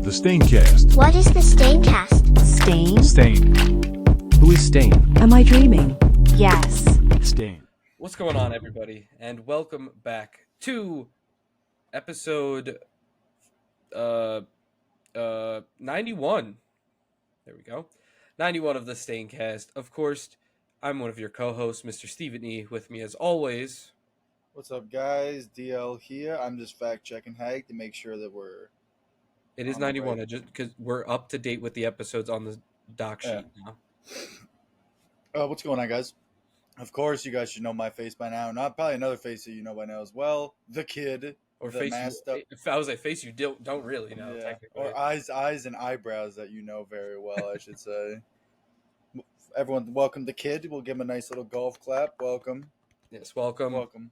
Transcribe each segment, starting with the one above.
The Staincast. What is the Staincast? Stain? Stain. Who is Stain? Am I dreaming? Yes. Stain. What's going on, everybody? And welcome back to episode 91. There we go. 91 of the Staincast. Of course, I'm one of your co-hosts, Mr. Stephen E. With me, as always. What's up, guys? DL here. I'm just fact-checking Hag to make sure that It is On the 91. break. I just because we're up to date with the episodes on the doc sheet now. What's going on, guys? Of course, you guys should know my face by now. Not probably another face that you know by now as well. The kid. Or the face masked you, up. if I was a face you don't really know, Yeah. technically. Or eyes and eyebrows that you know very well, I should say. Everyone, welcome the kid. We'll give him a nice little golf clap. Welcome. Yes, welcome. Welcome.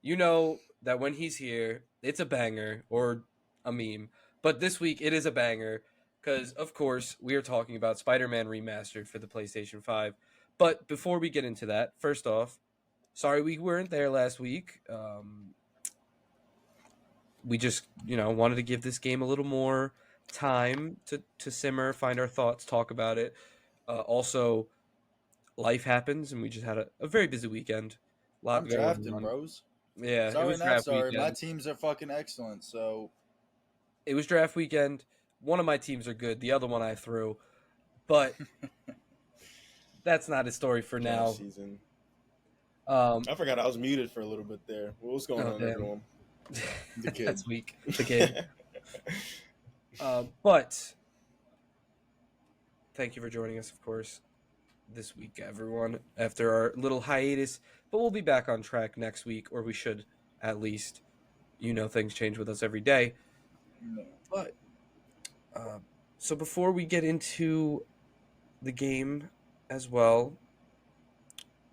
You know that when he's here, it's a banger or a meme. But this week, it is a banger because, of course, we are talking about Spider-Man Remastered for the PlayStation 5. But before we get into that, first off, sorry we weren't there last week. We just, wanted to give this game a little more time to simmer, find our thoughts, talk about it. Also, life happens, and we just had a very busy weekend. I'm drafting, bros. Yeah, it Sorry, was not draft sorry. weekend. My teams are fucking excellent, so... It was draft weekend. One of my teams are good. The other one I threw. But that's not a story for now. Season. I forgot I was muted for a little bit there. What was going on, everyone? The kid. That's weak. The kid. But thank you for joining us, of course, this week, everyone, after our little hiatus. But we'll be back on track next week, or we should at least. Things change with us every day. No. But so before we get into the game as well,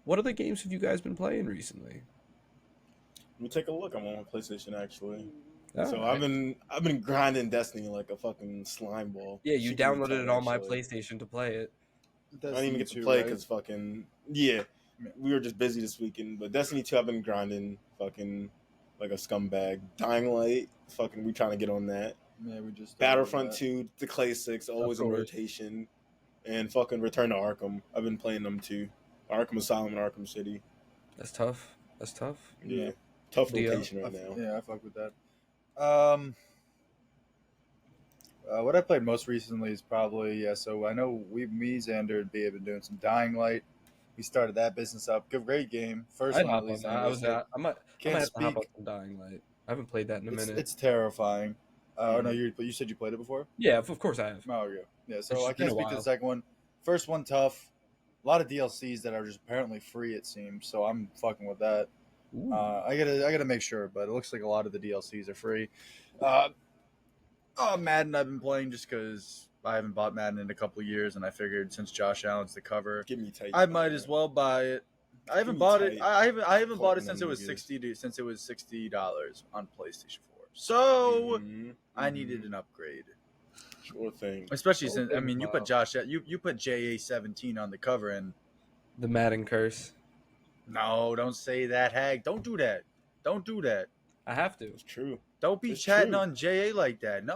what other games have you guys been playing recently? Let me take a look. I'm on PlayStation actually. Oh, So right. I've been grinding Destiny like a fucking slime ball. Yeah, you She can downloaded tell, it on my actually. PlayStation to play it. I didn't even get to Destiny 2, play right? because we were just busy this weekend. But Destiny 2, I've been grinding fucking like a scumbag. Dying Light, fucking we trying to get on that. Yeah, we just... Battlefront 2, the Clay 6, always in course. rotation, and fucking Return to Arkham. I've been playing them too. Arkham Asylum and Arkham City. That's tough. Yeah, tough Deal. rotation right now. Yeah, I fuck with that. What I played most recently is probably so I know me, Xander, and B have been doing some Dying Light. We started that business up. Great game. First I'd one hop at on least. that. I might Can't have to hop on speak. some Dying Light. I haven't played that in a minute. It's terrifying. No, you said you played it before? Yeah, of course I have. Oh, yeah. Yeah. It's So I been can't a speak to while. the second one. First one tough. A lot of DLCs that are just apparently free. It seems so. I'm fucking with that. Ooh. I gotta make sure, but it looks like a lot of the DLCs are free. Madden I've been playing just because I haven't bought Madden in a couple of years, and I figured since Josh Allen's the cover, Give me tight. I might as well buy it. I haven't bought it. I haven't bought it since it was $60 on PlayStation 4. So I needed an upgrade, Sure thing. especially Okay, since you wow. put you put JA17 on the cover, and The Madden curse. no, don't say that, Hag. Don't do that. Don't do that. I have to. It's true. Don't be It's chatting true. on JA like that. No.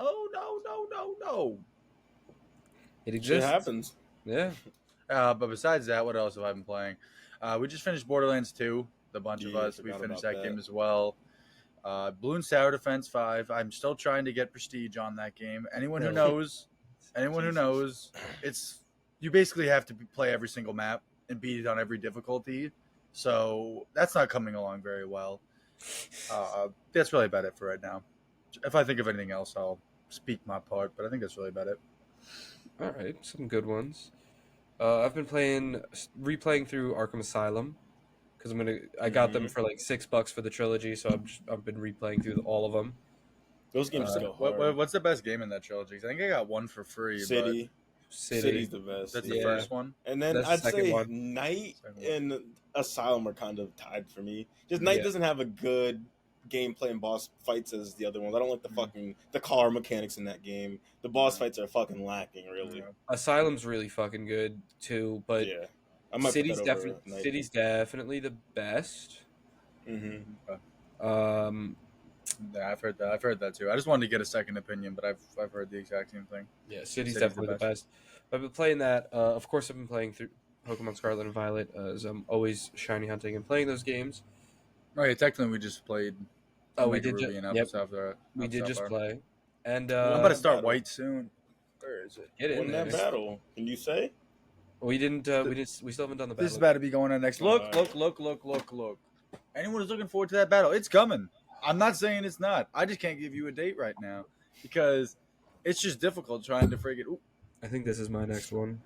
It Shit exists. happens. Yeah. But besides that, what else have I been playing? We just finished Borderlands 2. The bunch of Yeah, I us. We forgot finished about that that. game as well. Blue and Sour Defense 5. I'm still trying to get prestige on that game. Anyone who Really? knows, it's you basically have to play every single map and beat it on every difficulty. So that's not coming along very well. That's really about it for right now. If I think of anything else, I'll speak my part. But I think that's really about it. All right, some good ones. I've been replaying through Arkham Asylum because I got them for like $6 for the trilogy, so I've been replaying through all of them. Those games go hard. What's the best game in that trilogy? 'Cause I think I got one for free. City. City. City's the best. That's Yeah. the first one. And then That's the I'd second say one. Night Second one. and Asylum are kind of tied for me. Just Night Yeah. doesn't have a good gameplay and boss fights as the other ones. I don't like the car mechanics in that game. The boss fights are fucking lacking, really. Yeah. Asylum's really fucking good too, but Yeah. I might City's put that over Night. City's definitely the best. Mm-hmm. Um, Yeah, I've heard that. I've heard that too. I just wanted to get a second opinion, but I've heard the exact same thing. Yeah, City's City's the definitely the best. I've been playing that. Of course, I've been playing through Pokemon Scarlet and Violet, as I'm always shiny hunting and playing those games. Right, technically, we just played. Oh, we Omega did. Ruby and Yep, Alpha Sapphire. we did just play. And I'm about to start battle. White soon. Where is it? get in Won that there. battle. Can you say? We didn't. We still haven't done the battle. This is about to be going on next. Look. Anyone who's looking forward to that battle, it's coming. I'm not saying it's not. I just can't give you a date right now because it's just difficult trying to friggin'. Ooh. I think this is my next one.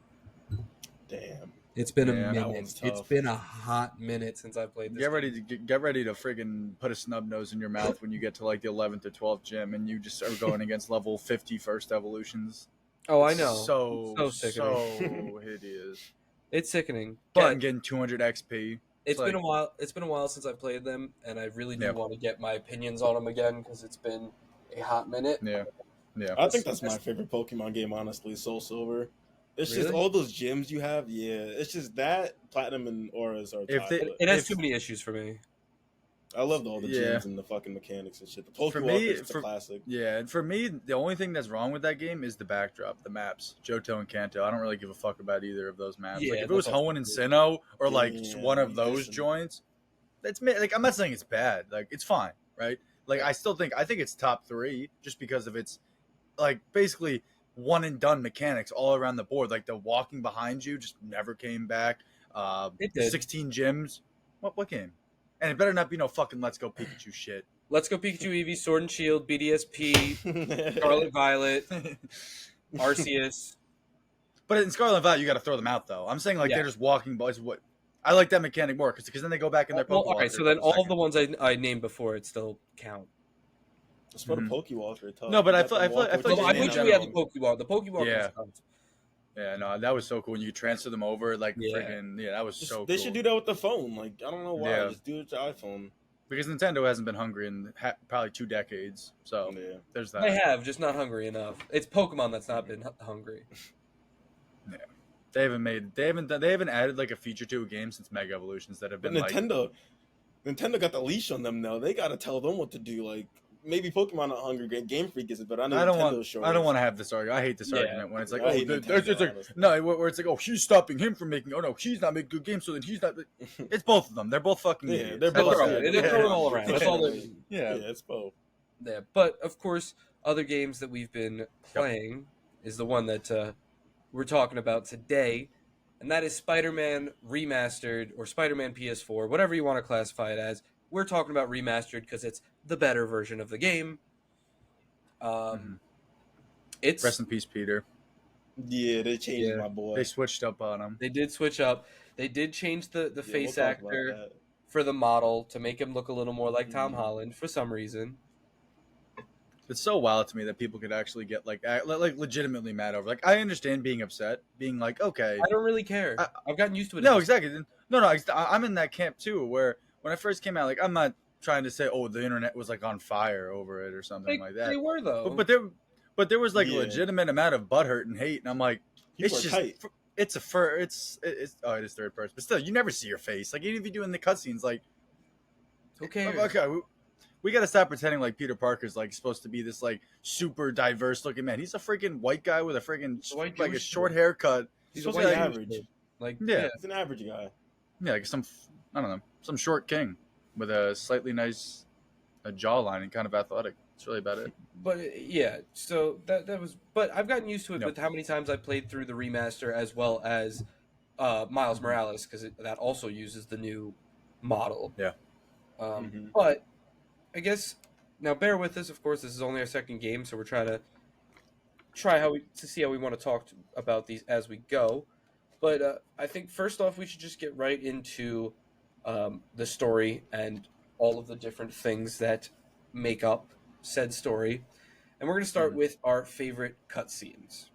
Damn. It's been Yeah, a that minute. one's It's tough. been a hot minute since I played this. Get ready to friggin' put a snub nose in your mouth when you get to like the 11th or 12th gym and you just are going against level 50 first evolutions. Oh, I know. So sickening. so hideous. It's sickening, But but getting 200 XP. it's like- been a while. It's been a while since I played them, and I really do Yeah. want to get my opinions on them again because it's been a hot minute. Yeah. I think that's my favorite Pokemon game, honestly. Soul Silver. It's just Really? all those gyms you have. Yeah, it's just that Platinum and Auras are. If tied, they- but It has If- too many issues for me. I loved all the Yeah. gyms and the fucking mechanics and shit. The Pokewalker For me, is the classic. Yeah, and for me, the only thing that's wrong with that game is the backdrop, the maps, Johto and Kanto. I don't really give a fuck about either of those maps. Yeah, Like if it was that's Hoenn and Sinnoh or like Yeah, one of you those listen. joints, that's like I'm not saying it's bad. Like it's fine, right? Like I think it's top 3 just because of its like basically one and done mechanics all around the board. Like the walking behind you just never came back. It did. 16 gyms. What game? And it better not be no fucking Let's Go Pikachu shit. Let's go Pikachu Eevee, Sword and Shield, BDSP, Scarlet Violet, Arceus. But in Scarlet and Violet, you got to throw them out, though. I'm saying like Yeah. they're just walking balls. What I like that mechanic more because then they go back in their Well, Pokemon. okay, so then all of the ones I named before it still count. It's for Mhm. the Pokewalker. Tough. No, but You I got feel- the I feel- walk I with feel the Well, like I in wish we had the general- Pokeball. The Pokeball Yeah. was tough. Yeah, no, that was so cool when you transfer them over. Like Yeah. friggin' yeah, that was Just- so cool. They should do that with the phone. Like I don't know why. Yeah. Just do it with your iPhone. because Nintendo hasn't been hungry in probably 2 decades. So Yeah. there's that. They have, just not hungry enough. It's Pokemon that's not been hungry. They haven't added like a feature to a game since Mega Evolutions that have But been like Nintendo got the leash on them now. They got to tell them what to do. Like maybe Pokemon not hungry, Game Freak isn't, but I know I don't Nintendo's want to have this argument. I hate this Yeah. argument when it's like, I hate it's Nintendo, like honestly. no, where it's like, oh, she's stopping him from making. Oh no, he's not making good games, so then he's not. It's both of them. They're both fucking Yeah, idiots. they're That's both. all. throwing- yeah, they're yeah. throwing all around. That's all they- Yeah. Yeah, it's both. Yeah, but of course, other games that we've been playing is the one that we're talking about today, and that is Spider-Man Remastered or Spider-Man PS4, whatever you want to classify it as. We're talking about Remastered because it's the better version of the game. Mhm. It's Rest in peace, Peter. Yeah, they changed Yeah. my boy. They switched up on him. they did switch up. They did change the Yeah, face we'll talk about actor that. for the model to make him look a little more like Tom Mhm. Holland for some reason. It's so wild to me that people could actually get like legitimately mad over. Like I understand being upset, being like, okay, I don't really care. I- I've gotten used to it. no, at this exactly. No, I'm in that camp too. Where when I first came out, like I'm not trying to say, oh, the internet was like on fire over it or something like that. They were though. But there was like Yeah. a legitimate amount of butthurt and hate, and I'm like, People it's are just tight. it's it is third person, but still, you never see your face. Like even if you do in the cutscenes, like Who cares? okay, we got to stop pretending like Peter Parker's like supposed to be this like super diverse looking man. He's a freaking white guy with a freaking white like a Jewish short dude. haircut. He's supposed a to be white average. dude. Like Yeah. He's an average guy. Yeah, like I don't know, some short king with a slightly nice jawline and kind of athletic. That's really about it. But yeah, so that was. But I've gotten used to it Yep. with how many times I played through the remaster as well as Miles Morales because that also uses the new model. Yeah. Mhm. But I guess now bear with us. Of course, this is only our second game, so we're trying to see how we want to talk about these as we go. But I think first off, we should just get right into the story and all of the different things that make up said story. And we're going to start with our favorite cutscenes.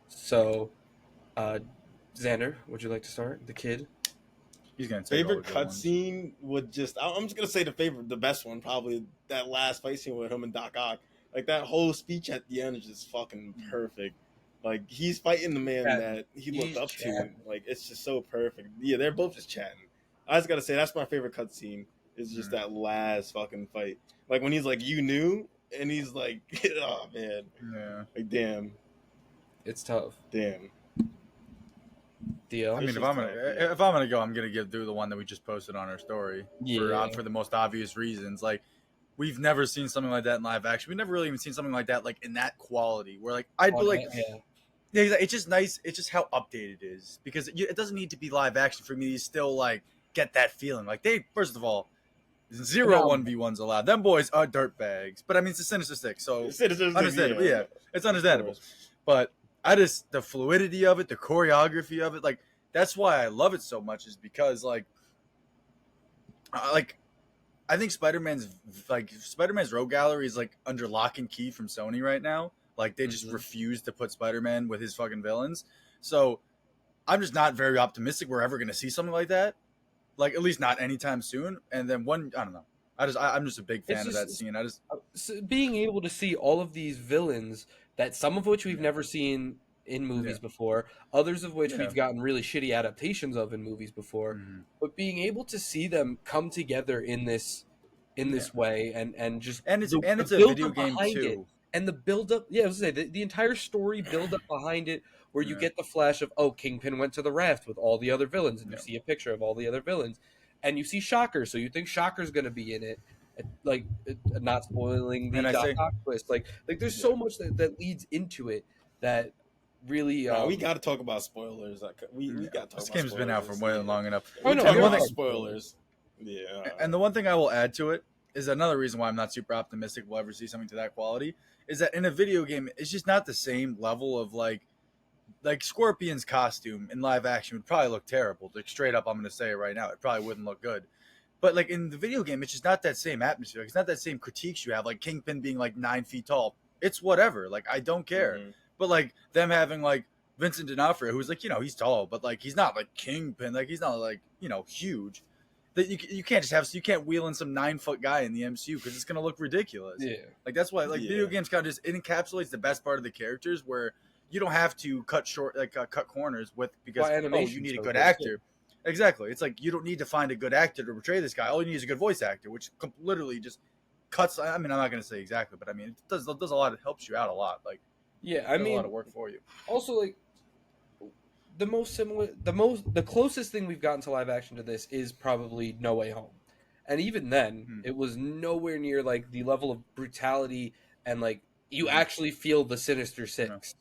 So, Xander, would you like to start? The kid? He's gonna take all Favorite the good ones. cutscene would just I'm just gonna say the best one, probably that last fight scene with him and Doc Ock. Like that whole speech at the end is just fucking perfect. Like he's fighting the man Yeah, that he looked he's up to. chatting. Like it's just so perfect. Yeah, they're both just chatting. I just gotta say that's my favorite cutscene. It's just that last fucking fight. Like when he's like, "You knew," and he's like, "Oh man, Yeah. like damn, It's tough. damn." Dio. I mean, It's if just I'm gonna tough, yeah. if I'm gonna go, I'm gonna do the one that we just posted on our story Yeah. for the most obvious reasons. Like, we've never seen something like that in live action. We've never really even seen something like that like in that quality. Where like I'd be like, Yeah. yeah, it's just nice. It's just how updated it is because it doesn't need to be live action for me to still like get that feeling. Like they, first of all, zero No. 1v1s allowed. Them boys are dirt bags. But I mean, it's a Sinister Six, so understandable. Yeah, it's understandable. But the fluidity of it, the choreography of it, like that's why I love it so much. Is because like I think Spider-Man's Rogue Gallery is like under lock and key from Sony right now. Like they just refuse to put Spider-Man with his fucking villains. So I'm just not very optimistic we're ever going to see something like that. Like at least not anytime soon. And then I don't know. I'm just a big fan of that scene. Being able to see all of these villains that some of which we've never seen in movies before, others of which we've gotten really shitty adaptations of in movies before, but being able to see them come together in this way and just it's a build video up game behind too. it. And the build up, I was gonna say the entire story build up behind it, where you get the flash of Kingpin went to the raft with all the other villains, and you see a picture of all the other villains, and you see Shocker, so you think Shocker's gonna be in it, like not spoiling the Doc Ock twist, like there's so much that leads into it that really. We got to talk about spoilers. Like, we got to talk about this game's spoilers. been out for more than long enough. We no, talk you're about right. spoilers. Yeah, And the one thing I will add to it is another reason why I'm not super optimistic we'll ever see something to that quality is that in a video game, it's just not the same level of like Scorpion's costume in live action would probably look terrible. Like straight up, I'm going to say it right now. It probably wouldn't look good. But like in the video game, it's just not that same atmosphere. It's not that same critiques you have. Like Kingpin being like 9 feet tall. It's whatever. Like I don't care. But like them having like Vincent D'Onofrio, who's like, he's tall, but like he's not like Kingpin. Like he's not like, huge. That you can't wheel in some 9-foot guy in the MCU because it's gonna look ridiculous. Yeah. Like that's why video games kind of just it encapsulates the best part of the characters where you don't have to cut corners because you need a good actor. Exactly. It's like you don't need to find a good actor to portray this guy. All you need is a good voice actor, which literally just cuts. I mean, I'm not gonna say exactly, but I mean, it does a lot. It helps you out a lot. Like a lot of work for you. Also, like the closest thing we've gotten to live action to this is probably No Way Home, and even then, it was nowhere near like the level of brutality and like you actually feel the Sinister Six.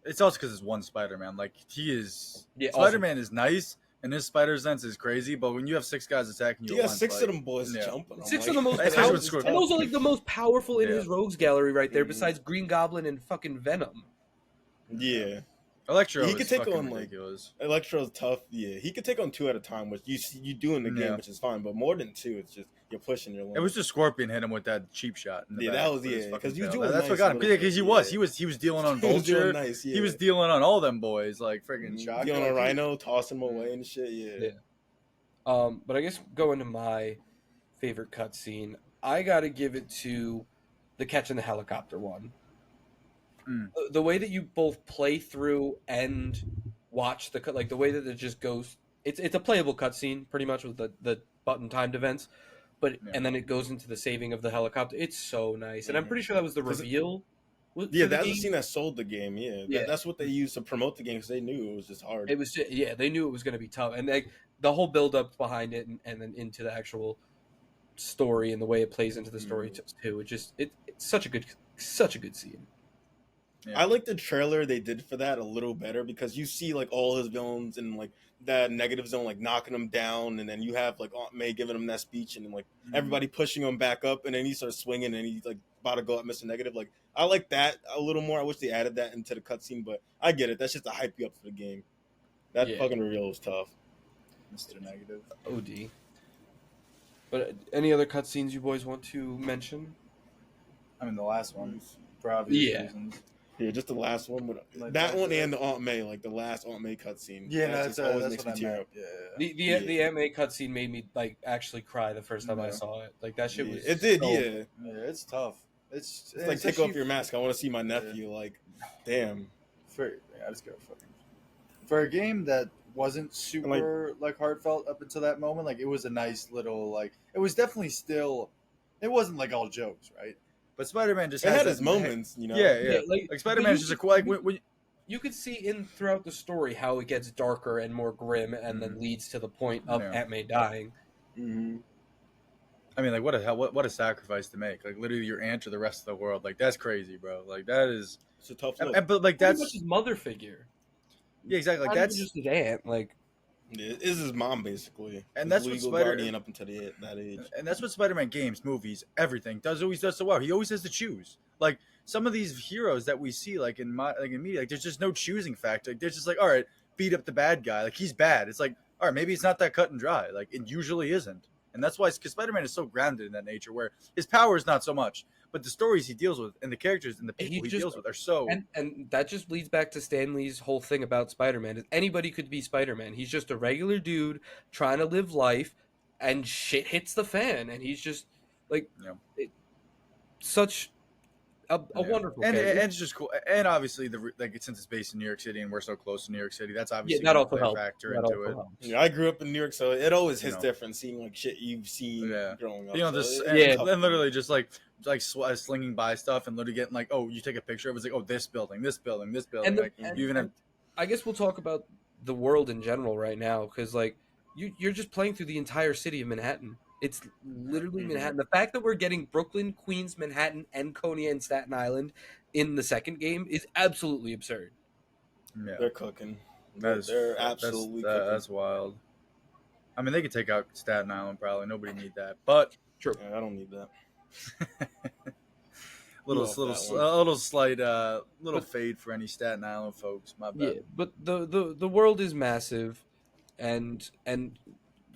It's also because it's one Spider-Man. Like he is. Yeah, Spider-Man is nice. And his spider sense is crazy, but when you have 6 guys attacking you, you got 6 of them boys jumping. 6 of the most and those are like the most powerful in his rogues gallery right there, besides Green Goblin and fucking Venom. Yeah, Electro. He could take on ridiculous. Electro's tough. Yeah, he could take on 2 at a time, which you do in the game, which is fine. But more than 2, it's just you're pushing your limit. It was just Scorpion hit him with that cheap shot. In the back that was because you doing that's what got him. Because he was dealing on Vulture. He was dealing on all them boys like friggin' Shocker. Dealing on Rhino, tossing him away and shit. Yeah. But I guess going to my favorite cutscene, I got to give it to the catching the helicopter one. The way that you both play through and watch the way that it just goes, it's a playable cutscene pretty much with the button timed events, and then it goes into the saving of the helicopter. It's so nice, and I'm pretty sure that was the reveal. That's the scene that sold the game. That's what they used to promote the game because they knew it was just hard. It was they knew it was going to be tough, and the whole build up behind it, and then into the actual story and the way it plays into the story too. It's such a good scene. I like the trailer they did for that a little better because you see like all his villains and like that negative zone like knocking him down, and then you have like Aunt May giving him that speech and like everybody pushing him back up, and then he starts swinging and he's like about to go at Mr. Negative. Like I like that a little more. I wish they added that into the cutscene, but I get it. That's just to hype you up for the game. That fucking reveal was tough. Mr. Negative. OD. But any other cutscenes you boys want to mention? I mean, the last one for obvious reasons. Yeah, just the last one. But that one and the Aunt May, like the last Aunt May cutscene. Yeah, that's what I meant. Yeah. The Aunt May cutscene made me like actually cry the first time I saw it. Like that shit was. It did, Yeah, it's tough. It's like take off your mask. I want to see my nephew. Like, damn. I just go fucking for a game that wasn't super like heartfelt up until that moment. Like it was a nice little like it was definitely still. It wasn't like all jokes, right? But Spider-Man just It has had that, his moments, you know. Yeah. like Spider-Man is just a like when you could see in throughout the story how it gets darker and more grim, and then leads to the point of Aunt May dying. Mm-hmm. I mean, like what a sacrifice to make. Like literally your aunt or the rest of the world. Like that's crazy, bro. Like that is. It's a tough look. But like Pretty that's much his mother figure. yeah, exactly. Like Not that's even just his aunt. Like It is his mom, basically. And his that's what legal Spider- guardian up until that age. and that's what Spider-Man games, movies, everything always does so well. He always has to choose. Like some of these heroes that we see, like in media, like there's just no choosing factor. Like, there's just like, all right, beat up the bad guy. Like he's bad. It's like, all right, maybe it's not that cut and dry. Like it usually isn't. And that's why, because Spider-Man is so grounded in that nature, where his power is not so much, but the stories he deals with and the characters and the people he deals with are so. And that just leads back to Stan Lee's whole thing about Spider-Man. Is anybody could be Spider-Man. He's just a regular dude trying to live life, and shit hits the fan, and he's just like such a wonderful and character. it's just cool. And obviously, since it's based in New York City and we're so close to New York City, that's obviously that going also to play a helps. factor That into also it. helps. Yeah, I grew up in New York, so it always hits know. different seeing like shit you've seen growing up. You know, so this it's and literally just like slinging by stuff and literally getting like, oh, you take a picture of it, it's like, oh, this building, this building, this building. And, Like you even have I guess we'll talk about the world in general right now, because like you're just playing through the entire city of Manhattan. It's literally Manhattan. The fact that we're getting Brooklyn, Queens, Manhattan, and Coney and Staten Island in the second game is absolutely absurd. they're cooking. they're Absolutely cooking. that's wild. I mean, they could take out Staten Island probably. Nobody need that, but True. Yeah, I don't need that. little slight fade for any Staten Island folks. My bad. Yeah, but the world is massive, and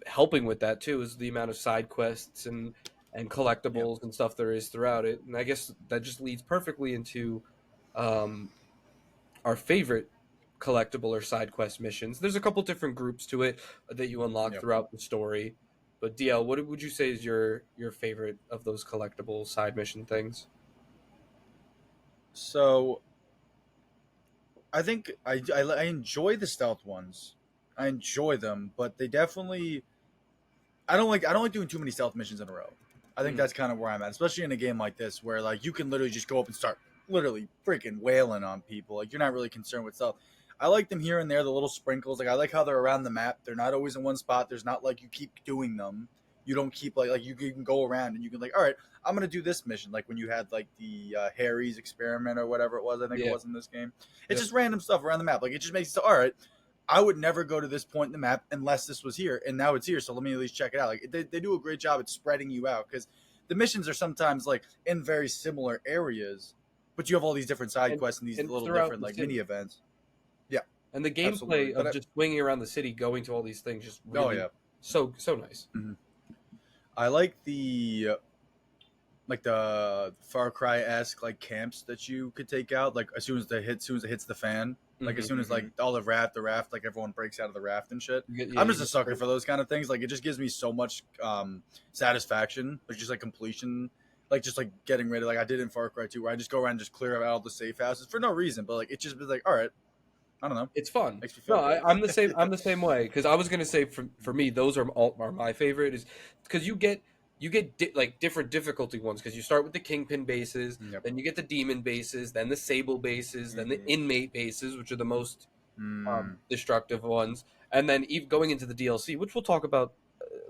helping with that too is the amount of side quests and collectibles and stuff there is throughout it. And I guess that just leads perfectly into our favorite collectible or side quest missions. There's a couple different groups to it that you unlock throughout the story. But DL, what would you say is your favorite of those collectible side mission things? So, I think I enjoy the stealth ones. I enjoy them, but they definitely. I don't like doing too many stealth missions in a row. I think that's kind of where I'm at, especially in a game like this where like you can literally just go up and start literally freaking wailing on people. Like you're not really concerned with stealth. I like them here and there, the little sprinkles. Like I like how they're around the map. They're not always in one spot. There's not like you keep doing them. You don't keep like you can go around and you can like, all right, I'm gonna do this mission. Like when you had like the Harry's experiment or whatever it was. I think it was in this game. It's just random stuff around the map. Like it just makes it so, all right. I would never go to this point in the map unless this was here, and now it's here. So let me at least check it out. Like they do a great job at spreading you out because the missions are sometimes like in very similar areas, but you have all these different side quests and these little different like mini events. Yeah, and the gameplay of just swinging around the city, going to all these things, just really so nice. Mm-hmm. I like the Far Cry-esque like camps that you could take out. Like as soon as it hits the fan. Like as soon as like all the raft, like everyone breaks out of the raft and shit. I'm just a sucker for those kind of things. Like it just gives me so much satisfaction. It's just like completion, like just like getting rid of like I did in Far Cry 2, where I just go around and just clear out all the safe houses for no reason, but like it just was like, all right, I don't know, it's fun. Makes me feel I'm the same. I'm the same way because I was gonna say for me those are my favorite is because you get like different difficulty ones because you start with the Kingpin bases, then you get the Demon bases, then the Sable bases, then the Inmate bases, which are the most destructive ones, and then going into the DLC, which we'll talk about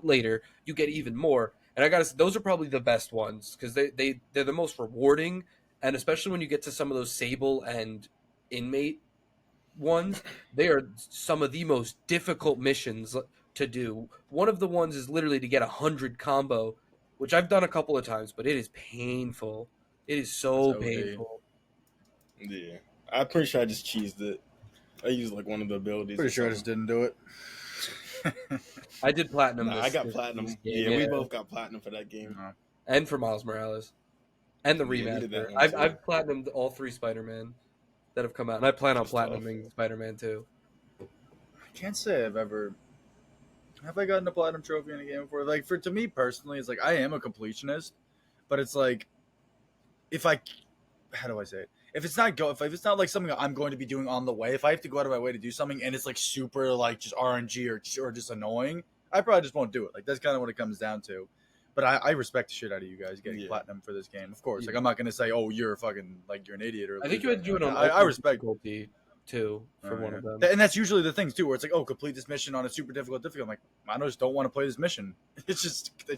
later, you get even more. And I gotta say, those are probably the best ones because they're the most rewarding, and especially when you get to some of those Sable and Inmate ones, they are some of the most difficult missions to do. One of the ones is literally to get 100 combo, which I've done a couple of times, but it is painful. It is so painful. Yeah, I'm pretty sure I just cheesed it. I used like one of the abilities. Pretty sure I just didn't do it. I did platinum. I got platinum. We both got platinum for that game, and for Miles Morales, and the remaster. I've platinumed all 3 Spider-Man that have come out, and I plan on platinuming Spider-Man 2. I can't say have I gotten a platinum trophy in a game before? Like to me personally, it's like I am a completionist, but it's like if I how do I say it? If it's not if it's not like something I'm going to be doing on the way, if I have to go out of my way to do something and it's like super like just RNG or just annoying, I probably just won't do it. Like that's kind of what it comes down to. But I respect the shit out of you guys getting platinum for this game. Of course, like I'm not gonna say, oh, you're fucking like you're an idiot or. I think you had to do it on. I respect difficulty too for one of them, and that's usually the things too, where it's like, oh, complete this mission on a super difficult. I'm like, I just don't want to play this mission. It's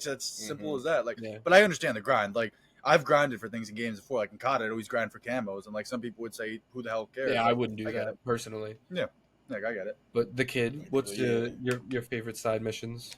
as simple as that. Like, but I understand the grind. Like, I've grinded for things in games before. Like in COD, I'd always grind for camos, and like some people would say, who the hell cares? Yeah, like, I wouldn't do that personally. Yeah, like I get it. But the kid, what's your favorite side missions?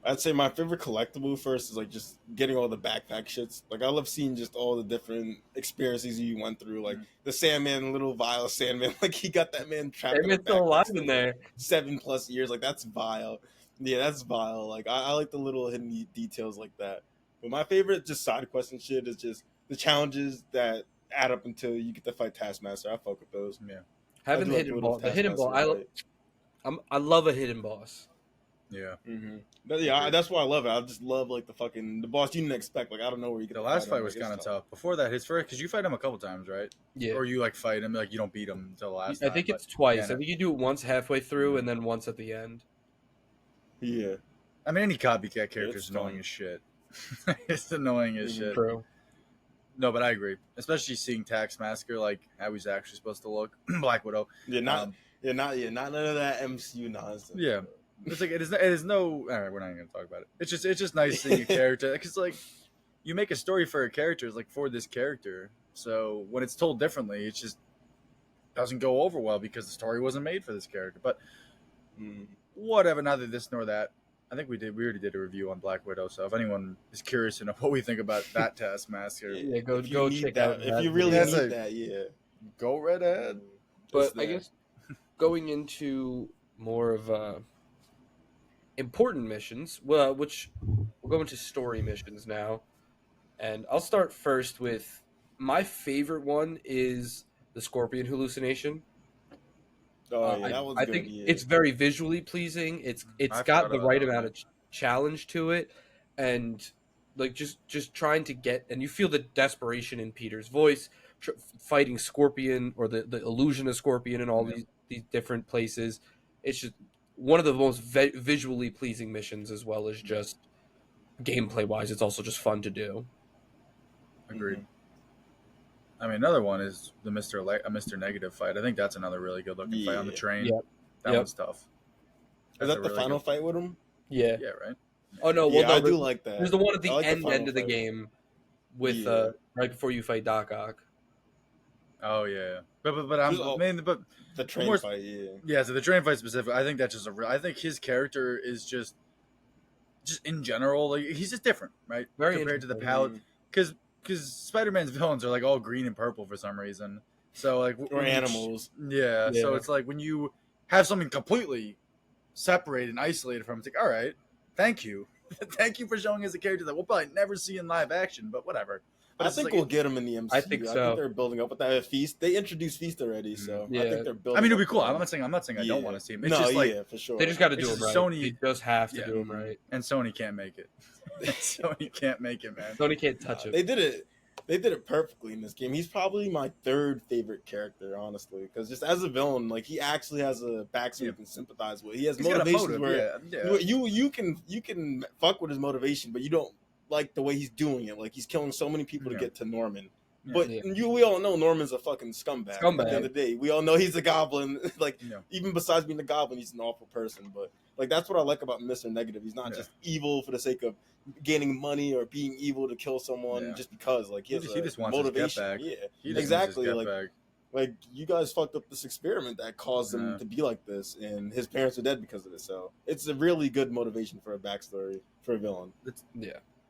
I'd say my favorite collectible first is like just getting all the backpack shits. Like I love seeing just all the different experiences you went through. Like the Sandman, little vile Sandman. Like he got that man trapped. Sandman's still alive in there. 7+ years. Like that's vile. Yeah, that's vile. Like I like the little hidden details like that. But my favorite just side quest and shit is just the challenges that add up until you get to fight Taskmaster. I fuck with those. Yeah, having the hidden ball. The hidden ball. I love a hidden boss. Yeah. Mm-hmm. That's why I love it. I just love like the boss you didn't expect. Like I don't know where you get. The last fight was kind of tough. Before that, his first, because you fight him a couple times, right? Yeah. Or you like fight him, like you don't beat him until the last. I think it's twice. I think you do it once halfway through and then once at the end. Yeah. I mean, any copycat character is annoying as shit. It's annoying as shit. True. No, but I agree. Especially seeing Taskmaster, like how he's actually supposed to look. Black Widow. Yeah, not none of that MCU nonsense. Yeah. It's like it is no. All right, we're not even gonna talk about it. It's just nice seeing a character because like you make a story for a character, it's like for this character. So when it's told differently, it just doesn't go over well because the story wasn't made for this character. But whatever, neither this nor that. I think we already did a review on Black Widow. So if anyone is curious to know what we think about that Taskmaster, go check that. out. If you really need that, go right ahead. But I guess going into more of important missions, which we'll go into story missions now, and I'll start first with my favorite one is the Scorpion hallucination. That one's I good, think it's very visually pleasing. It's got the right amount of challenge to it, and like just trying to get, and you feel the desperation in Peter's voice, fighting Scorpion or the illusion of Scorpion in all these different places. It's just one of the most visually pleasing missions, as well as just gameplay wise. It's also just fun to do. Agreed. I mean, another one is the Mr. Negative fight. I think that's another really good looking fight on the train. Yep. That one's tough. Is that the final fight with him? Yeah. Yeah, right? Oh, no. Well, I do like that. There's the one at the like end of the game with right before you fight Doc Ock. Oh, yeah. But the train fight, Yeah, so the train fight specifically, I think that's just I think his character is just in general, like he's just different, right? Very compared to the palette. Because Spider-Man's villains are like all green and purple for some reason. So like or animals. Yeah, so it's like when you have something completely separated and isolated from it, it's like, all right, thank you. Thank you for showing us a character that we'll probably never see in live action, but whatever. But I think we'll get him in the MCU. I think so. I think they're building up with that Feast. They introduced Feast already, so I think they're building. I mean, it'll be cool. I'm not saying I don't want to see him. It's just like for sure. They just got to do it right. Sony, they just have to do him right, and Sony can't make it. Sony can't make it, man. Sony can't touch it. They did it. They did it perfectly in this game. He's probably my third favorite character, honestly, because just as a villain, like he actually has a backstory you can sympathize with. He has motivations where you can fuck with his motivation, but you don't like the way he's doing it. Like he's killing so many people to get to Norman. But we all know Norman's a fucking scumbag. At the end of the day, we all know he's a goblin. Even besides being a goblin, he's an awful person. But like that's what I like about Mr. Negative. He's not just evil for the sake of gaining money or being evil to kill someone just because. Like he just wants motivation. His get back. Yeah, exactly. Like you guys fucked up this experiment that caused him to be like this, and his parents are dead because of it. So it's a really good motivation for a backstory for a villain.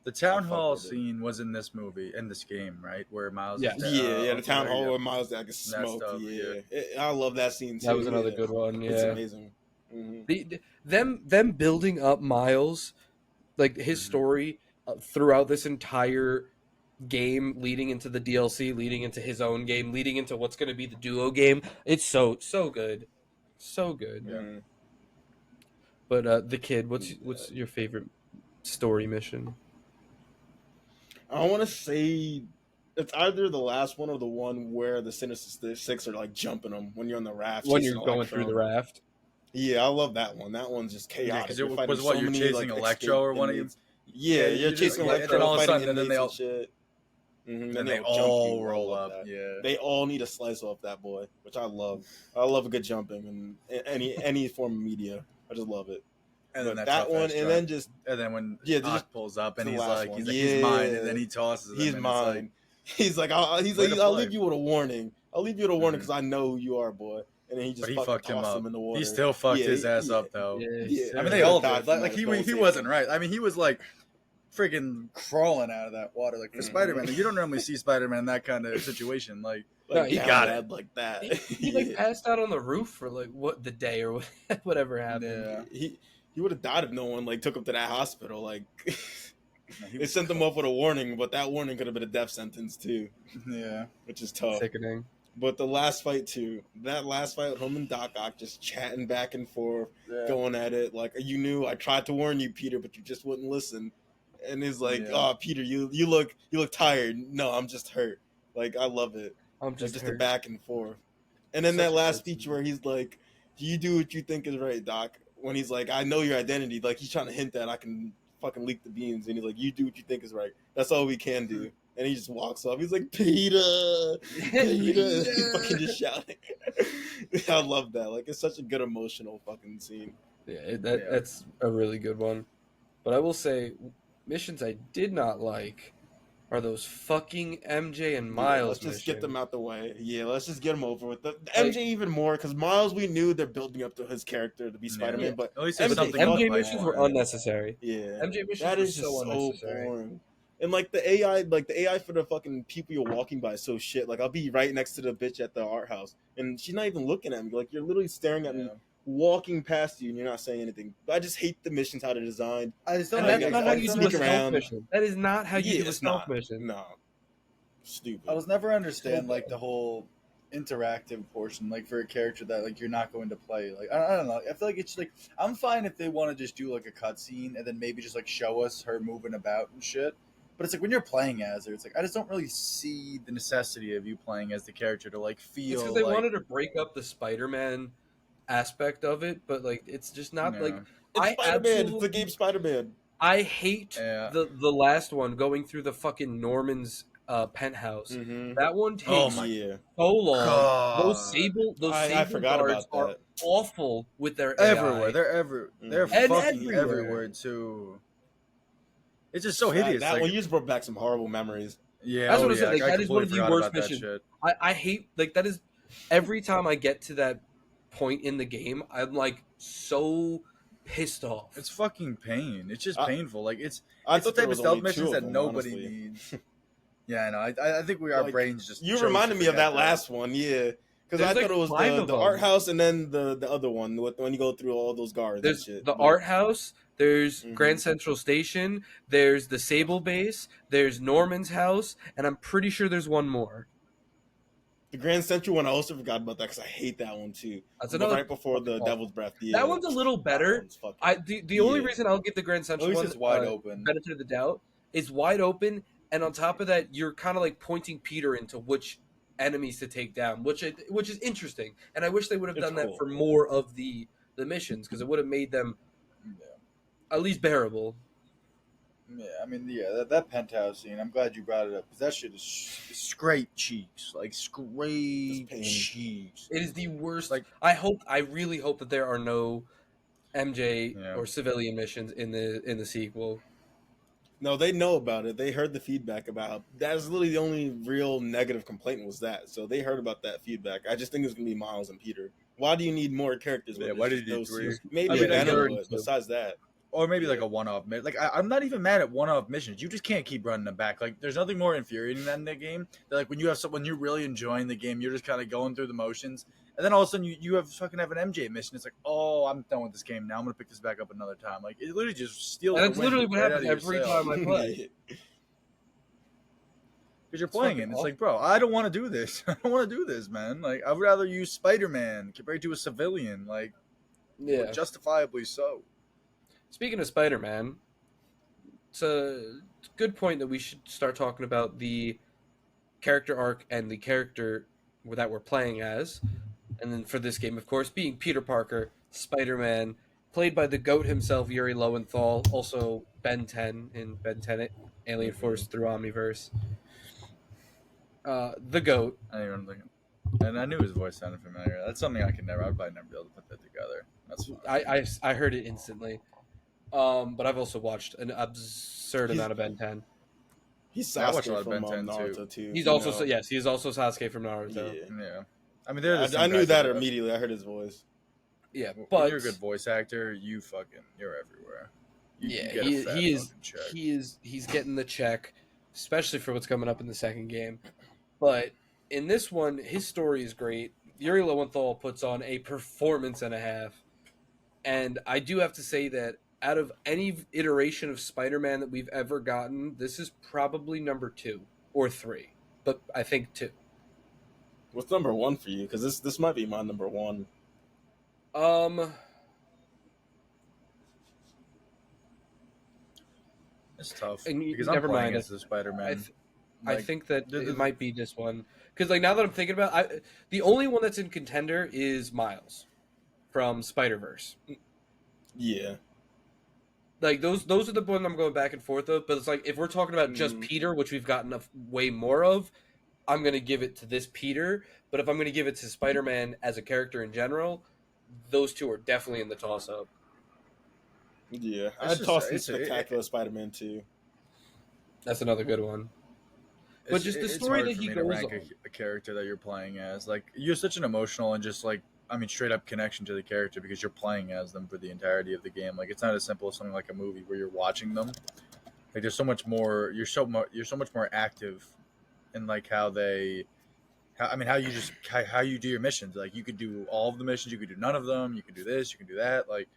The town hall scene was in this movie, in this game, right? Where Miles, the town hall where Miles gets smoked. I love that scene too. That was another good one. Yeah, it's amazing. Mm-hmm. Them building up Miles, like his story throughout this entire game, leading into the DLC, leading into his own game, leading into what's going to be the duo game. It's so good, so good. Mm-hmm. But the kid, what's your favorite story mission? I want to say It's either the last one or the one where the Sinister Six are like jumping them when you're on the raft. When chasing you're going through the Electro. raft. Yeah, I love that one. That one's just Yeah, chaotic. because You're it fighting was what so you're many, chasing like, Electro or escaped one of you. inmates. Yeah, you're you chasing just- Electro, and then all of a fighting sudden, then inmates they all and shit. Mm-hmm. then they they'll jump all you. I roll love up. that. Yeah. They all need a slice off that boy, which I love. I love a good jumping and any form of media. I just love it. And then But that that one, tough-ass and jump. then just And then when Yeah, Ock just pulls up to and the he's last like, one. he's mine, and Yeah. then he tosses him. he's and mine. He's like, he's Way like, to I'll play. leave you with a warning. I'll leave you with a warning Mhm. because I know who you are, boy. And then he just But he fucking fucked him tossed up. him in the water. He still fucked Yeah, his ass yeah. up though. Yeah, I mean, they all died did. from Like that he rehabilitation. wasn't right. I mean, he was like freaking crawling out of that water. Like for Mhm. Spider-Man, like, you don't normally see Spider-Man in that kind of situation. Like No, he down got bad like that. He like passed out on the roof for like what the day or whatever happened. yeah, He would have died if no one like took him to that hospital. Like he they was sent him off with a warning, but that warning could have been a death sentence too, yeah. which is tough. Sickening. But the last fight too, that last fight with him and Doc Ock just chatting back and forth, going at it. Like you knew I tried to warn you, Peter, but you just wouldn't listen. And he's like, Yeah. "Oh, Peter, you look tired." No, I'm just hurt. Like I love it. I'm Just just the hurt. back and forth. And then Such that a last good speech scene. where he's like, "Do you do what you think is right, Doc?" When he's like, "I know your identity." Like he's trying to hint that I can fucking leak the beans, and he's like, "You do what you think is right. That's all we can do." And he just walks off. He's like, "Peter, Peter!" He's fucking just shouting. I love that. Like it's such a good emotional fucking scene. Yeah, that's a really good one. But I will say, missions I did not like are those fucking MJ and Miles Let's just get them missions. out the way. Yeah, let's just get them over with. The Like- MJ even more because Miles, we knew they're building up to his character to be Yeah. Spider-Man, but At least MJ there's something fucking MJ to fight missions for. were unnecessary. yeah, MJ missions that were is just so so unnecessary. boring. And like the AI for the fucking people you're walking by is so shit. Like I'll be right next to the bitch at the art house, and she's not even looking at me. Like you're literally staring at me, Yeah. walking past you, and you're not saying anything. I just hate the missions how they're designed. I just don't And I that's think not I how can you do a sneak stealth around. mission. That is not how you do a it's stealth not. mission. No, stupid. I was never understand like the whole interactive portion, like for a character that like you're not going to play. Like I don't know. I feel like it's like I'm fine if they want to just do like a cutscene and then maybe just like show us her moving about and shit. But it's like when you're playing as her, it's like I just don't really see the necessity of you playing as the character to like feel. It's because they like, wanted to break up the Spider-Man aspect of it, but like it's just not Yeah. like It's I Spider-Man. It's the absolutely- game Spider-Man. I hate Yeah. the last one going through the fucking Norman's penthouse. Mm-hmm. That one takes Oh my Yeah, so long. God. Those sable I forgot guards about are that. awful with their AI. everywhere. They're Mhm. fucking And everywhere. everywhere. too. It's just so hideous. That like, one you just brought back some horrible memories. yeah, That's oh, what I said, yeah, like, I that is one completely of the forgot worst about that missions. shit. I hate like that is every time I get to that point in the game, I'm like so pissed off. It's fucking pain. It's just I- painful. Like it's I the thought there type of was stealth only two missions of that them, nobody honestly. needs. Yeah, I know. I think our Like, brains just. You chose to reminded me of forget that last one, yeah. Because I There's, thought it was like, 5 of the them. art house and then the other one when you go through all those guards There's and shit. the But- art house, there's Mhm. Grand Central Station, there's the Sable base, there's Norman's house, and I'm pretty sure there's one more. The Grand Central one, I also forgot about that because I hate that one too. That's But another right before the fucking Devil's Breath. Yeah, That one's a little that better. one's fucking- I the only Yeah. reason I'll give the Grand At Central least one it's wide open. benefit of the doubt is wide open, and on top of that, you're kind of like pointing Peter into which enemies to take down, which is interesting. And I wish they would have It's done that cool. for more of the missions because it would have made them at least bearable. Yeah, I mean, yeah, that penthouse scene. I'm glad you brought it up because that shit is scrape cheeks, like scrape pain. cheeks. It is the worst. Like- I really hope that there are no MJ Yeah. or civilian missions in the sequel. No, they know about it. They heard the feedback about. That's literally the only real negative complaint was that. So they heard about that feedback. I just think it's gonna be Miles and Peter. Why do you need more characters? when Yeah, it's why just did you those three? two? Maybe I mean, a Venom, already but two. besides that, Or maybe like a one-off. Like I'm not even mad at one-off missions. You just can't keep running them back. Like there's nothing more infuriating than that game. That, like when you have someone you're really enjoying the game, you're just kind of going through the motions, and then all of a sudden you have an MJ mission. It's like, oh, I'm done with this game now. I'm gonna pick this back up another time. Like it literally just steals. And the that's wind literally what right happens out of your every sails. time I play. Because you're playing it. fucking And it's like, bro, I don't want to do this. I don't want to do this, man. Like I would rather use Spider-Man compared to a civilian. Like Yeah. justifiably so. Speaking of Spider-Man, it's a good point that we should start talking about the character arc and the character that we're playing as. And then for this game, of course, being Peter Parker, Spider-Man, played by the GOAT himself, Yuri Lowenthal, also Ben 10 in Ben 10 Alien Force through Omniverse. The GOAT. I didn't even think. And I knew his voice sounded familiar. That's something I'd probably never be able to put that together. That's fine. I heard it instantly. But I've also watched an absurd amount of Ben 10. He's Yeah, I watched a Sasuke lot of from Ben 10 Naruto too. He's you also know? yes, he is also Sasuke from Naruto. Yeah. Yeah. I mean, they're the same I knew guys that that- immediately. I heard his voice. Yeah, When but you're a good voice actor, you're everywhere. You yeah, get a fat he is fucking check. he's getting the check, especially for what's coming up in the second game. But in this one, his story is great. Yuri Lowenthal puts on a performance and a half, and I do have to say that out of any iteration of Spider-Man that we've ever gotten, this is probably number 2 or 3, but I think 2. What's number 1 for you? Because this might be my number 1. It's tough And because never I'm playing mind, as the Spider-Man. I think that the- it might be this one because, like, now that I'm thinking about, the only one that's in contender is Miles from Spider-Verse. Yeah. Like those are the ones I'm going back and forth of. But it's like if we're talking about just Peter, which we've gotten way more of, I'm gonna give it to this Peter. But if I'm gonna give it to Spider-Man as a character in general, those two are definitely in the toss-up. Yeah. It's I'd just- toss the it's- Spectacular Spider-Man too. That's another good one. But just the it's story hard that for he me to goes rank on. a character that you're playing as. Like, you're such an emotional and just like, I mean, straight up connection to the character because you're playing as them for the entirety of the game. Like, it's not as simple as something like a movie where you're watching them. Like, there's so much more. You're so much more active in like how you do your missions. Like, you could do all of the missions, you could do none of them, you could do this, you can do that. Like,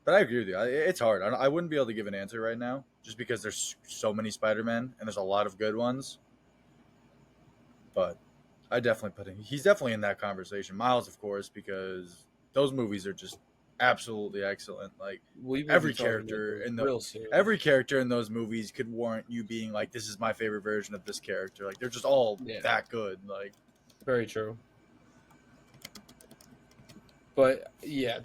but I agree with you. It's hard. I wouldn't be able to give an answer right now just because there's so many Spider-Men and there's a lot of good ones. But I definitely put him. He's definitely in that conversation. Miles, of course, because those movies are just absolutely excellent. Like We will every be talking character about in them real soon. every character in those movies could warrant you being like, "This is my favorite version of this character." Like they're just all that good. Like Very true. But yeah,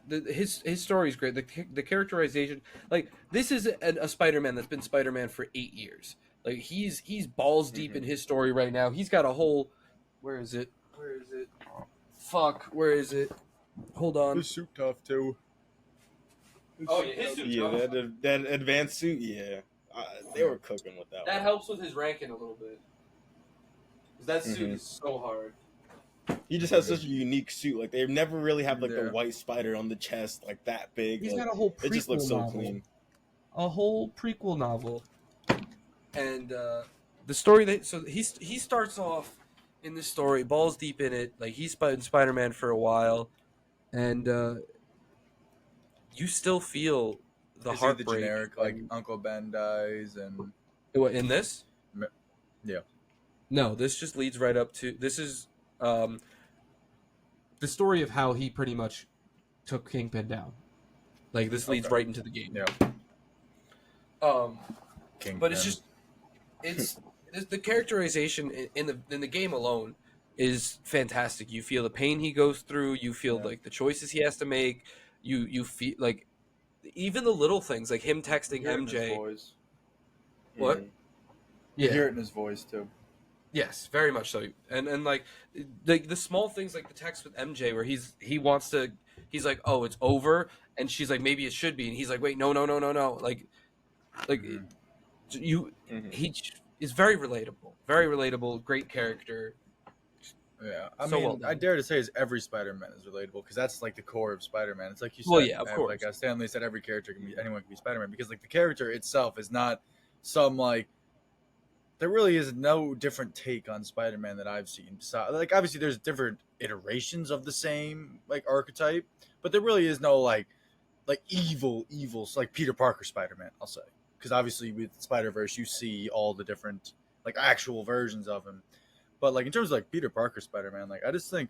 his story is great. The characterization, like this is a Spider-Man that's been Spider-Man for 8 years. Like he's balls deep in his story right now. He's got a whole. Where is it? Fuck. Where is it? Hold on. the suit tough too. Oh yeah, his suit's Yeah, tough. that advanced suit, yeah. They were cooking with that That one. helps with his ranking a little bit. 'Cause that suit is so hard. He just has such a unique suit. Like they never really have like Yeah. the white spider on the chest like that big. He's Like, got a whole it just looks prequel so novel. clean. A whole prequel novel. And the story he starts off in this story balls deep in it. Like he's been Spider-Man for a while, and you still feel the Is he heartbreak. the generic like Uncle Ben dies and In this? Yeah. No, this just leads right up to this is the story of how he pretty much took Kingpin down. Like this leads right into the game. yeah. But it's just it's the characterization in the game alone is fantastic. You feel the pain he goes through. You feel like the choices he has to make. You feel like even the little things like him texting MJ. What? You hear it in his voice too. Yes, very much so. And like the small things like the text with MJ where he's like, oh, it's over, and she's like, maybe it should be, and he's like, wait, no. Like you, he is very relatable, great character. Yeah, I So mean, well done. I dare to say is every Spider-Man is relatable because that's like the core of Spider-Man. It's like you said, Well, yeah, of man, course. like Stanley said, every character anyone can be Spider-Man because like the character itself is not some like there really is no different take on Spider-Man that I've seen. So, like obviously there's different iterations of the same like archetype, but there really is no like evil like Peter Parker Spider-Man. I'll say because obviously with Spider-Verse you see all the different like actual versions of him. But like in terms of like Peter Parker Spider-Man, like I think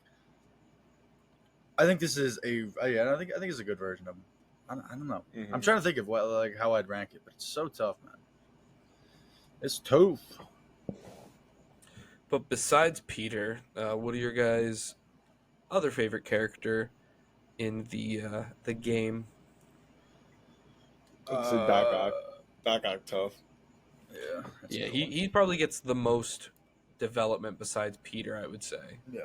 this is I think it's a good version of him. I don't know. I'm trying to think of what like how I'd rank it, but it's so tough, man. It's tough. But besides Peter, what are your guys' other favorite character in the game? I'd say Doc Uh, Ock. Doc Ock tough. yeah, that's a Yeah, good he, one. he probably gets the most development besides Peter, I would say. Yeah.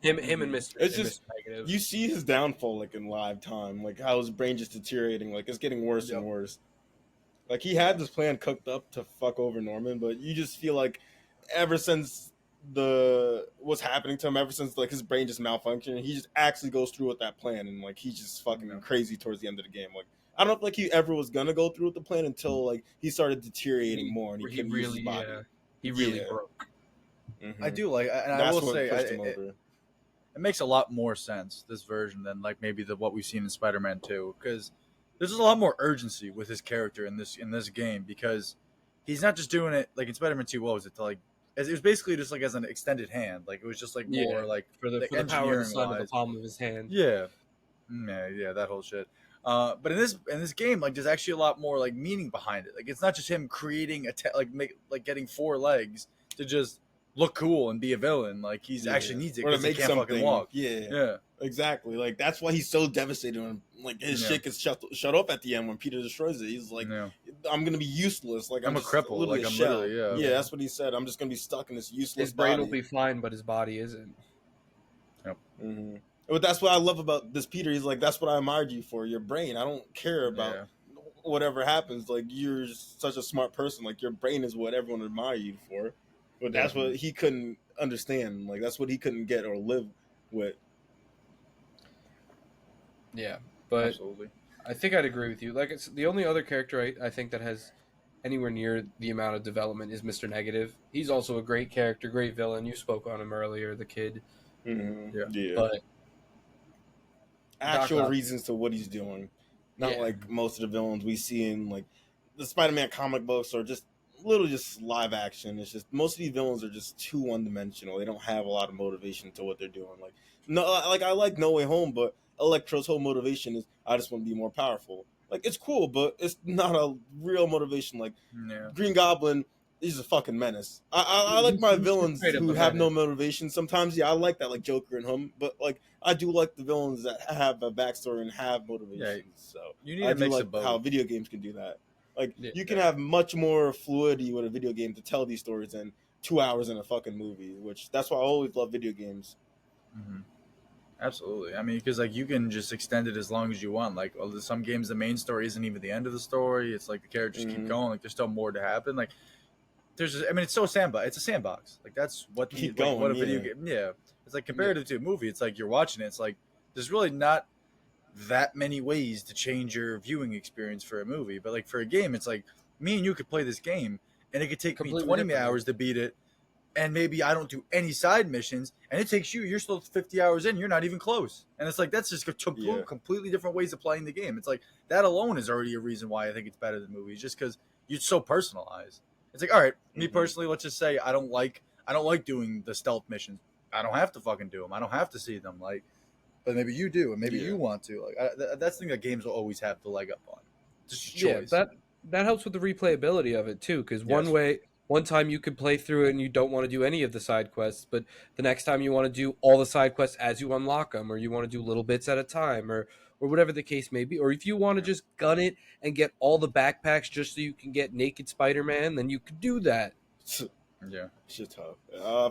Him and Mhm. Mr. It's and just Mr. Negative. you see his downfall like in live time, like how his brain just deteriorating, like it's getting worse and Yep. worse. Like he had this plan cooked up to fuck over Norman, but you just feel like ever since the what's happening to him, ever since like his brain just malfunctioned, he just actually goes through with that plan, and like he's just fucking Yeah. crazy towards the end of the game. Like I don't think he ever was gonna go through with the plan until like he started deteriorating more and he couldn't use his body. he really Yeah. broke. I Mhm. do like, and I That's will what say, pushed him it over. makes a lot more sense this version than like maybe what we've seen in Spider-Man 2, because there's a lot more urgency with his character in this game, because he's not just doing it like in Spider-Man 2. What was it to like? It was basically just like as an extended hand. Like it was just like more Yeah, like for the power of the engineering sun in the wise. palm of his hand. Yeah, yeah, that whole shit. But in this game, like there's actually a lot more like meaning behind it. Like it's not just him creating getting 4 legs to just look cool and be a villain. Like he's actually needs it or to because he make can't fucking something. walk. Yeah. Yeah, Exactly. Like that's why he's so devastated when like his Yeah. shit gets shut off at the end when Peter destroys it. He's like, yeah. I'm gonna be useless. Like I'm a just cripple, literally like, a I'm shell. literally, yeah. That's what he said. I'm just gonna be stuck in this useless His brain body. will be fine, but his body isn't. Mm-hmm. But that's what I love about this Peter. He's like, that's what I admired you for, your brain. I don't care about Yeah. whatever happens. Like you're such a smart person. Like your brain is what everyone admires you for. But that's what he couldn't understand. Like that's what he couldn't get or live with. Yeah, but Absolutely. I think I'd agree with you. Like, it's the only other character I think that has anywhere near the amount of development is Mr. Negative. He's also a great character, great villain. You spoke on him earlier, the kid. Mm-hmm. Yeah. But Actual Doc Ock- reasons to what he's doing, not Yeah. like most of the villains we see in like the Spider-Man comic books or just literally just live action. It's just most of these villains are just too one-dimensional. They don't have a lot of motivation to what they're doing. Like no, like I like No Way Home, but Electro's whole motivation is I just want to be more powerful. Like it's cool, but it's not a real motivation. Like Yeah. Green Goblin, he's a fucking menace. I like my He's villains straight up who a have no menace. motivation. Sometimes, yeah, I like that, like Joker and him. But like, I do like the villains that have a backstory and have motivations. So You need I a do mix like of both. how video games can do that. Like Yeah. you can have much more fluidity with a video game to tell these stories than 2 hours in a fucking movie. Which that's why I always love video games. Mhm. Absolutely. I mean, because like you can just extend it as long as you want. Like some games, the main story isn't even the end of the story. It's like the characters keep Mhm. going. Like there's still more to happen. Like I mean, it's so sandbox. It's a sandbox. Like that's what Keep like, what a going, video yeah. game. Yeah, it's like comparative to a movie. It's like you're watching it. It's like there's really not that many ways to change your viewing experience for a movie. But like for a game, it's like me and you could play this game, and it could take me Completely 20 different. hours to beat it. And maybe I don't do any side missions, and it takes you're still 50 hours in, you're not even close. And it's like, that's just Yeah. completely different ways of playing the game. It's like, that alone is already a reason why I think it's better than movies, just because you're so personalized. It's like, all right, me Mhm. personally, let's just say I don't like doing the stealth missions. I don't have to fucking do them. I don't have to see them. Like, but maybe you do, and maybe Yeah. you want to. Like, that's the thing that games will always have the leg up on. Just Yeah, choice. that helps with the replayability of it too. Because Yes. one time you could play through it and you don't want to do any of the side quests, but the next time you want to do all the side quests as you unlock them, or you want to do little bits at a time, or whatever the case may be, or if you want to just gun it and get all the backpacks just so you can get naked Spider-Man, then you could do that. Yeah. Shit's tough.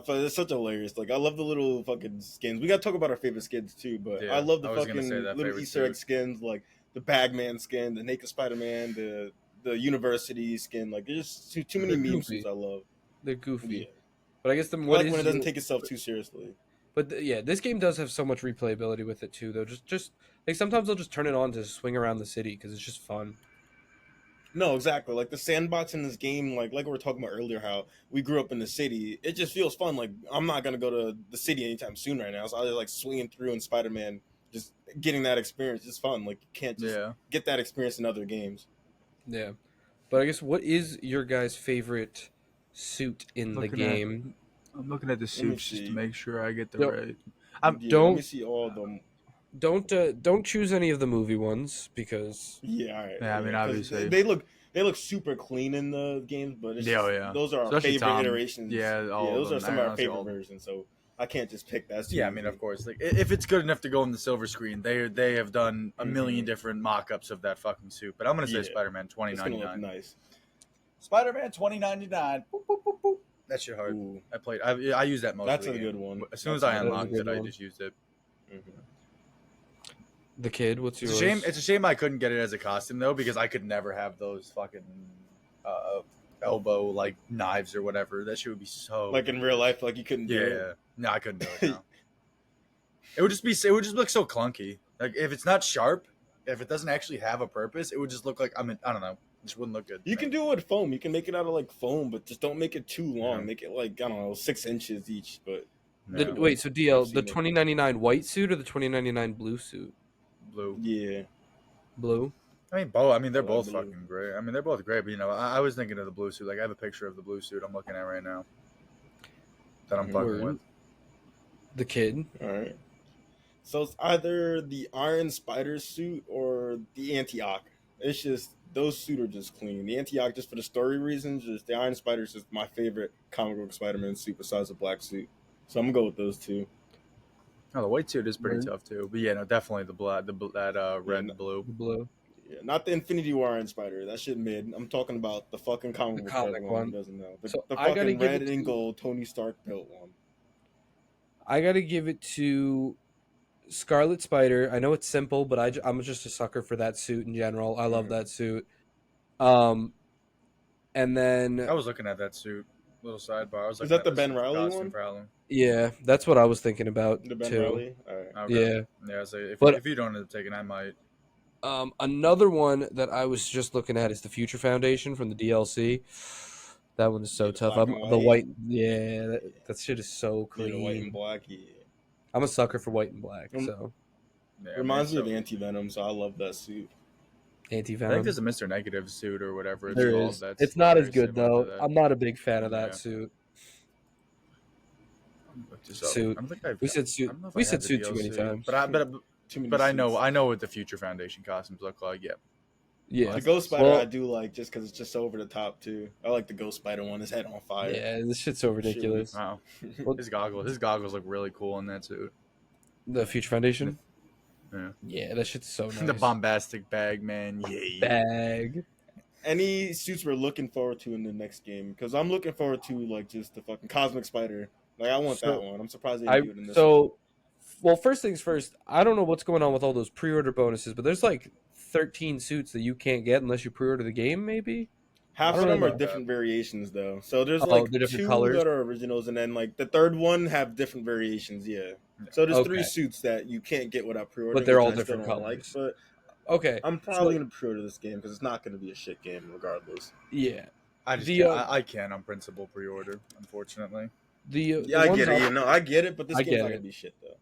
But it's such hilarious. Like I love the little fucking skins. We gotta talk about our favorite skins too. But Yeah, I love the I was gonna fucking say that little favorite Easter egg too. skins, like the Bagman skin, the Naked Spider-Man, the University skin. Like there's just too many They're memes goofy. I love. They're goofy. Yeah. But I guess the I what like is when it doesn't your- take itself too seriously. But yeah, this game does have so much replayability with it too, though. Just like sometimes I'll just turn it on to swing around the city because it's just fun. No, exactly. Like the sandbox in this game, like we were talking about earlier, how we grew up in the city. It just feels fun. Like I'm not gonna go to the city anytime soon right now. So I was like swinging through in Spider-Man, just getting that experience. It's fun. Like you can't just Yeah. get that experience in other games. Yeah, but I guess what is your guys' favorite suit in the Looking at- game? I'm looking at the me suits just see. to make sure I get the Yo, right. Yeah, let me don't- see all of them. Don't choose any of the movie ones because Yeah, all right. Yeah, I mean, 'cause obviously. they look They look super clean in the games, but it's Yeah, just, yeah. those are our Especially favorite Tom. iterations. Yeah, all of those them. are some of our Honestly, all favorite of them. versions. So I can't just pick that. Yeah, I mean, of course. Like, if it's good enough to go in the silver screen, they have done a million different mock-ups of that fucking suit. But I'm gonna say Spider-Man It's gonna look 2099. nice. Spider-Man 2099. Boop, boop, boop, boop. That shit hard. Ooh, I use that most that's of the a game. good one. As soon as That's I a good unlocked one. it, I just used it. The kid, what's It's yours? a shame. It's a shame I couldn't get it as a costume though, because I could never have those fucking elbow like knives or whatever. That shit would be so Like in real life, like you couldn't do yeah. it. No, I couldn't do it. No. It would just look so clunky. Like if it's not sharp, if it doesn't actually have a purpose, it would just look like I don't know. It just wouldn't look good. You can do it with foam. You can make it out of like foam, but just don't make it too long. Yeah. Make it like I don't know, 6 inches each. But Yeah. Wait, so DL, I've the seen it. 2099 white suit or the 2099 blue suit? Blue. yeah, Blue. I mean, both. I mean, they're I like both blue. fucking great. I mean, they're both great. But I was thinking of the blue suit. Like I have a picture of the blue suit I'm looking at right now. That I'm fucking Word. with. The kid. all right. So it's either the Iron Spider suit or the Antioch. It's just those suits are just clean. The Antioch just for the story reasons. Just the Iron Spider is just my favorite comic book Spider-Man suit besides the black suit. So I'm gonna go with those two. Oh, the white suit is pretty Word. tough too. But yeah, no, definitely the black, that red and blue. The blue. Yeah, not the Infinity War Iron Spider. That shit mid. I'm talking about the fucking comic The book comic Spider-Man, one. who doesn't know. The, So the I gotta fucking give red it and to- gold Tony Stark built one. I gotta give it to Scarlet Spider. I know it's simple, but I'm just a sucker for that suit in general. I love that suit. And then I was looking at that suit. Little sidebar. I was Is looking that the at Ben suit Reilly costume one? for Halloween. yeah, that's what I was thinking about The Ben too. Reilly? All right. Okay. Yeah. Yeah. So But- if you don't end up taking, I might. Another one that I was just looking at is the Future Foundation from the DLC. That one is so Yeah, the tough. black I'm and the white. white. Yeah, that shit is so Yeah, clean. the white and black. Yeah. I'm a sucker for white and black. So Yeah, Reminds me man, of Anti Venom, so I love that suit. anti I think venom. there's a Mr. Negative suit or whatever. It's There called. is. That's It's not very as good similar to though. that. I'm not a big fan of that Yeah. suit. Look this up. Suit. I don't think I've- We said I suit. don't know if We I said had the suit too DLC, many times. But Too many but I suits. know what the Future Foundation costumes look like. Yeah. Yeah. The Ghost Spider Well- I do like just because it's just so over the top too. I like the Ghost Spider one. His head on fire. Yeah, this shit's so ridiculous. Wow. Well- His goggles look really cool in that suit. The Future Foundation. Yeah. Yeah, that shit's so nice. The bombastic bag, man. Yeah. bag. Any suits we're looking forward to in the next game? Because I'm looking forward to like just the fucking Cosmic Spider. Like I want So- that one. I'm surprised they didn't do it in this. Well, first things first. I don't know what's going on with all those pre-order bonuses, but there's like 13 suits that you can't get unless you pre-order the game. Maybe. Half I of don't them know are about different variations though. So there's Oh, like they're different two colors? that are originals, and then like the third one have different variations. Yeah. So there's three Okay. suits that you can't get without pre-order. But they're all different colors. But Okay. I'm probably gonna pre-order this game because it's not gonna be a shit game regardless. Yeah. I just The, can't, I can't on principle pre-order, unfortunately. The Yeah, I get it. You know, I get it, but this I game's get not it. gonna be shit though.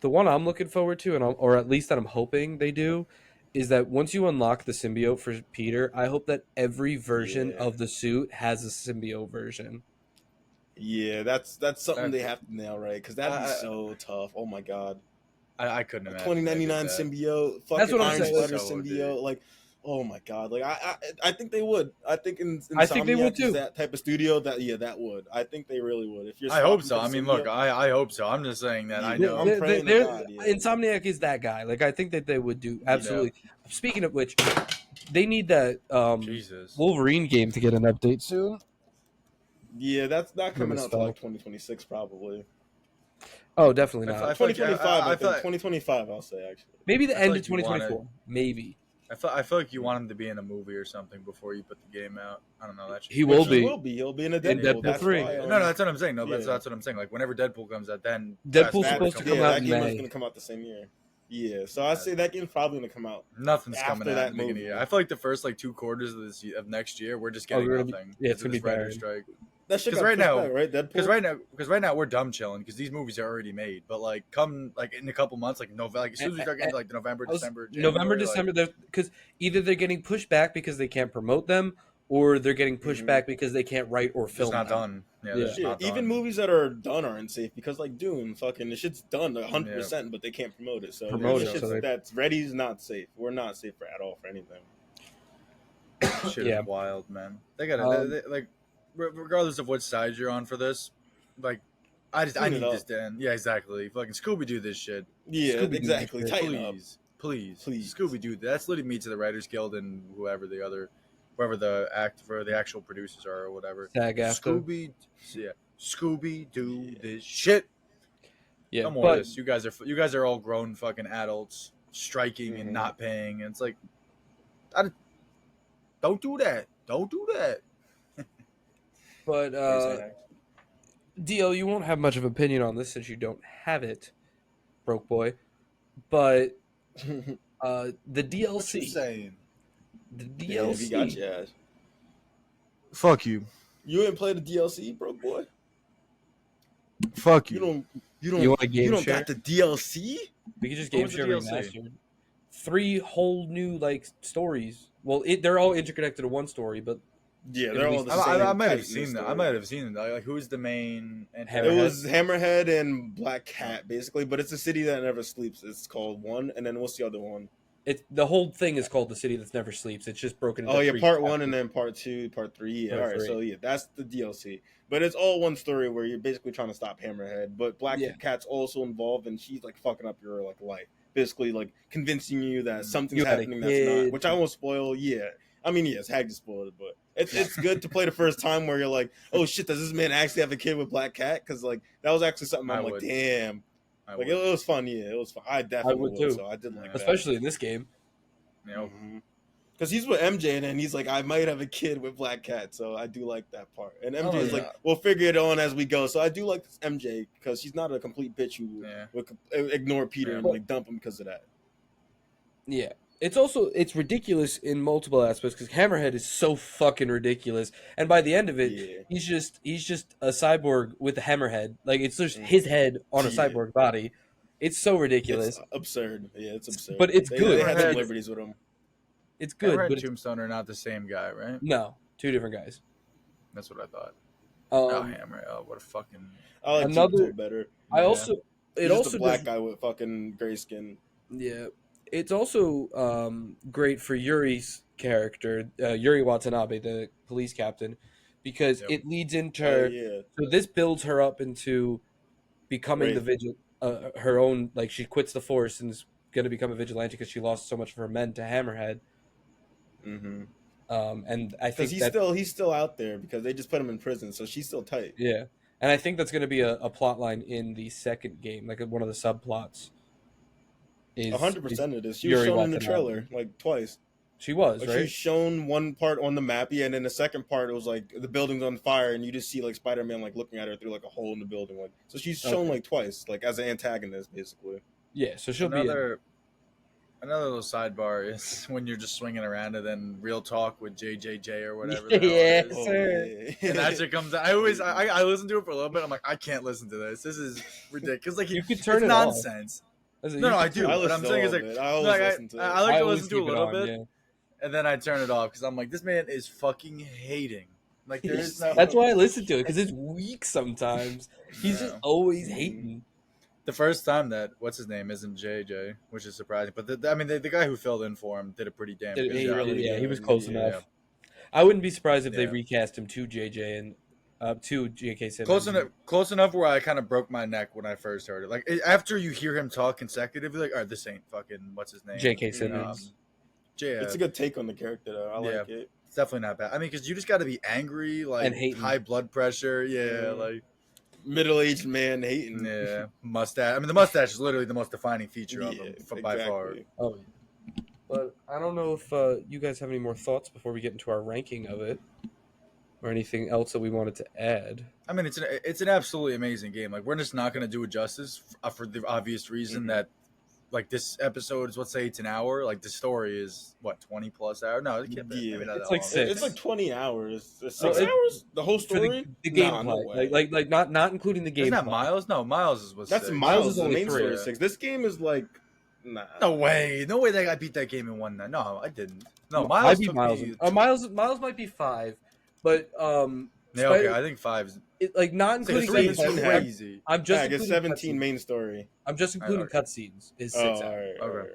The one I'm looking forward to, or at least that I'm hoping they do, is that once you unlock the symbiote for Peter, I hope that every version Yeah. of the suit has a symbiote version. Yeah, that's something they have to nail right because that'd be so tough. Oh my god, I couldn't imagine. 2099 they did that. symbiote, fucking That's what I'm Iron saying. Spider So, symbiote, dude. like. Oh my god! Like I think they would. I think I think they would Insomniac is too. that type of studio that would. I think they really would. If you're I hope swapping so. for I the mean, symbiote- look, I hope so. I'm just saying that I Yeah, know. I'm praying to God, yeah. Insomniac is that guy. Like I think that they would do absolutely. Speaking of which, they need that Jesus. Wolverine game to get an update soon. yeah, that's not coming out till Misspell. like 2026 probably. Oh, definitely I not. feel like- 2025, I I feel think like- 2025. I'll say actually. Maybe the I feel end like of you wanna- 2024. Maybe I feel like you want him to be in a movie or something before you put the game out. I don't know. That He will Which be. He will be. He'll be in a In Deadpool. Deadpool That's 3. why, No, that's what I'm saying. No, that's Yeah. what I'm saying. Like whenever Deadpool comes out, then Deadpool's Fast supposed to Forward come out that in game May. is gonna come out the same year. Yeah, so I'd say that game's probably gonna come out. Nothing's After coming out that at the beginning of the movie. year. I feel like the first like 2 quarters of of next year, we're just getting we're gonna be- nothing. yeah, it's because of gonna be this writer's barren. strike. That shit 'Cause got right pushed now- back, right? Deadpool. Because right now we're dumb chilling because these movies are already made. But like come like in a couple months, like November, like as soon as we start getting to, like November, December, November, January, like, December, because either they're getting pushed back because they can't promote them, or they're getting pushed back because they can't write or film just not them. done. Yeah, Yeah. they're just Yeah, not even done. movies that are done aren't safe because like Dune, fucking the shit's done 100%, but they can't promote it. So Promote the it, shit so they- that's ready is not safe. We're not safe at all for anything. Shit Yeah. is wild, man. They gotta Um, regardless of what side you're on for this, like I Clean need it this up. to end. Yeah, exactly. Fucking Scooby Doo this shit. Yeah, Scooby-Doo exactly. shit. Tighten up, Please. please. Scooby Doo. That's literally me to the Writers Guild and whoever the actual producers are or whatever. SAG-AFTRA. Scooby Doo Yeah. this shit. Yeah, No more but of this. You guys are all grown fucking adults striking and Mhm. not paying. And it's like, don't do that. Don't do that. but DL, you won't have much of an opinion on this since you don't have it, broke boy. But the What you DLC, saying? the Damn, he got DLC, your ass. Fuck you. You ain't played the DLC, broke boy. Fuck You you. don't. You You don't. want a game You don't share? got the DLC. We could just What game was the share DLC? remastered. 3 whole new like stories. Well, they're all interconnected to one story, but Yeah, It they're all released the the same. I might have tight seen that. story. I might have seen it. Like, who's the main? It Hammerhead. was Hammerhead and Black Cat, basically, but it's a city that never sleeps. It's called one, and then what's the other one? the whole thing is called The City That Never Sleeps. It's just broken into Oh yeah, 3 part 1 chapters. and then part 2, part 3. Yeah, Part all right. 3. So yeah, that's the DLC. But it's all one story where you're basically trying to stop Hammerhead. But Black Yeah. Cat's also involved, and she's like fucking up your like life, basically like convincing you that something's You had a happening that's kid. not. Which I won't spoil. Yeah, I mean yes, Hag just spoiled it, but it's good to play the first time where you're like, oh shit, does this man actually have a kid with Black Cat? Because like that was actually something I'm I like, would. damn. I Like would. it was fun, yeah, it was fun. I definitely would would, too. so I did like that. Especially in this game. You know, Because he's with MJ, and then he's like, I might have a kid with Black Cat, so I do like that part. And MJ Oh, is yeah. like, we'll figure it on as we go. So I do like this MJ because she's not a complete bitch who Yeah. would ignore Peter Yeah. and like dump him because of that. Yeah. It's ridiculous in multiple aspects because Hammerhead is so fucking ridiculous, and by the end of it, Yeah. he's just a cyborg with a hammerhead. Like it's just Mhm. his head on a Yeah. cyborg body. It's so ridiculous. It's absurd. Yeah, it's absurd. But it's They good. had some Hammerhead- liberties with him. It's good, Hammerhead but and Tombstone are not the same guy, right? no, 2 different guys. That's what I thought. Oh, Um, Hammer. Oh, what a fucking. I like Another- Tombstone better. I Yeah. also He's it just also a black does- guy with fucking gray skin. Yeah, it's also great for Yuri's character, Yuri Watanabe, the police captain, because Yep. it leads into Oh, her. yeah. So this builds her up into becoming the Right. her own. Like she quits the force and is going to become a vigilante because she lost so much of her men to Hammerhead. Mm-hmm. And I Because think he's still out there because they just put him in prison, so she's still tight. yeah, and I think that's going to be a plot line in the second game, like one of the subplots. Is 100% it is. She was Yuri shown in the Watanabe. trailer like twice. She was Like right. she's shown one part on the map, yeah, and then the second part it was like the building's on fire, and you just see like Spider-Man like looking at her through like a hole in the building, like so she's shown Okay. like twice, like as an antagonist basically. Yeah, so she'll be. Another little sidebar is when you're just swinging around and then real talk with JJJ or whatever. Yeah, the hell it is. sir. yeah. And that shit comes out. I listen to it for a little bit. I'm like, I can't listen to this. This is ridiculous. Like You could turn it's it off. nonsense. You No, I could do. turn- I What I'm listen saying to is all like, of it. I always like listen to it. I like to always listen to a keep it little on, bit, yeah. and then I turn it off because I'm like, this man is fucking hating. Like there is no. That's why I listen to it because it's weak sometimes. He's just Yeah. always hating. The first time that what's his name isn't JJ, which is surprising. But the guy who filled in for him did a pretty damn good He job. really, did. he was close Yeah. enough. I wouldn't be surprised if they Yeah. recast him to JJ and to J.K. Simmons. Close enough where I kind of broke my neck when I first heard it. Like after you hear him talk consecutively, like, all right, this ain't fucking what's his name, J.K. Simmons. It's a good take on the character though. I like it. It's definitely not bad. I mean, because you just got to be angry, like And hating. high blood pressure, yeah, Mhm. like Middle-aged man hating. yeah, mustache. I mean, the mustache is literally the most defining feature of him by far. exactly. Oh, yeah. But I don't know if you guys have any more thoughts before we get into our ranking of it, or anything else that we wanted to add. I mean, it's an absolutely amazing game. Like we're just not going to do it justice for the obvious reason Mhm. that, like this episode is let's say it's an hour. Like the story is what 20 plus hours. No, it can't be. Yeah. Maybe not It's that like long. 6. It's like 20 hours. 6 No, it- hours? The whole For story? the Nah, gameplay, no way. like not including the Isn't gameplay. that Miles? No, Miles is what's That's six. Miles' is only main 3. story 6. This game is like, nah. No way. No way that I beat that game in one night. No, I didn't. No, I Miles beat took Miles. me. Miles might be 5, but Yeah, okay, I think 5 is like not like including 3 is 17 gameplay. crazy. I'm just I guess including 17 cutscenes. main story. I'm just including Okay. cutscenes. Is 6 Oh, hours. all right. Okay.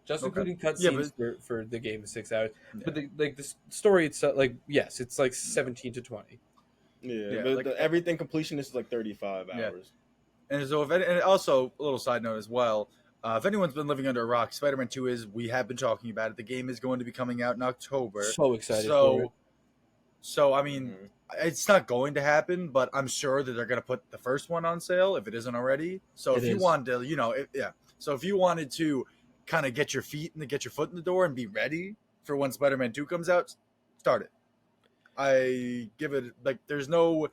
just Okay. including Yeah, cutscenes for the game is 6 hours. But the story itself, like yes, it's like 17 to 20. Yeah, Yeah, but like, everything completion is like 35 Yeah. hours. And so, and also a little side note as well. If anyone's been living under a rock, Spider-Man 2 is. We have been talking about it. The game is going to be coming out in October. So excited for it. So I mean, it's not going to happen, but I'm sure that they're going to put the first one on sale if it isn't already. So It if you is. wanted to, So if you wanted to kind of get your foot in the door and be ready for when Spider-Man 2 comes out, start it. I give it like there's no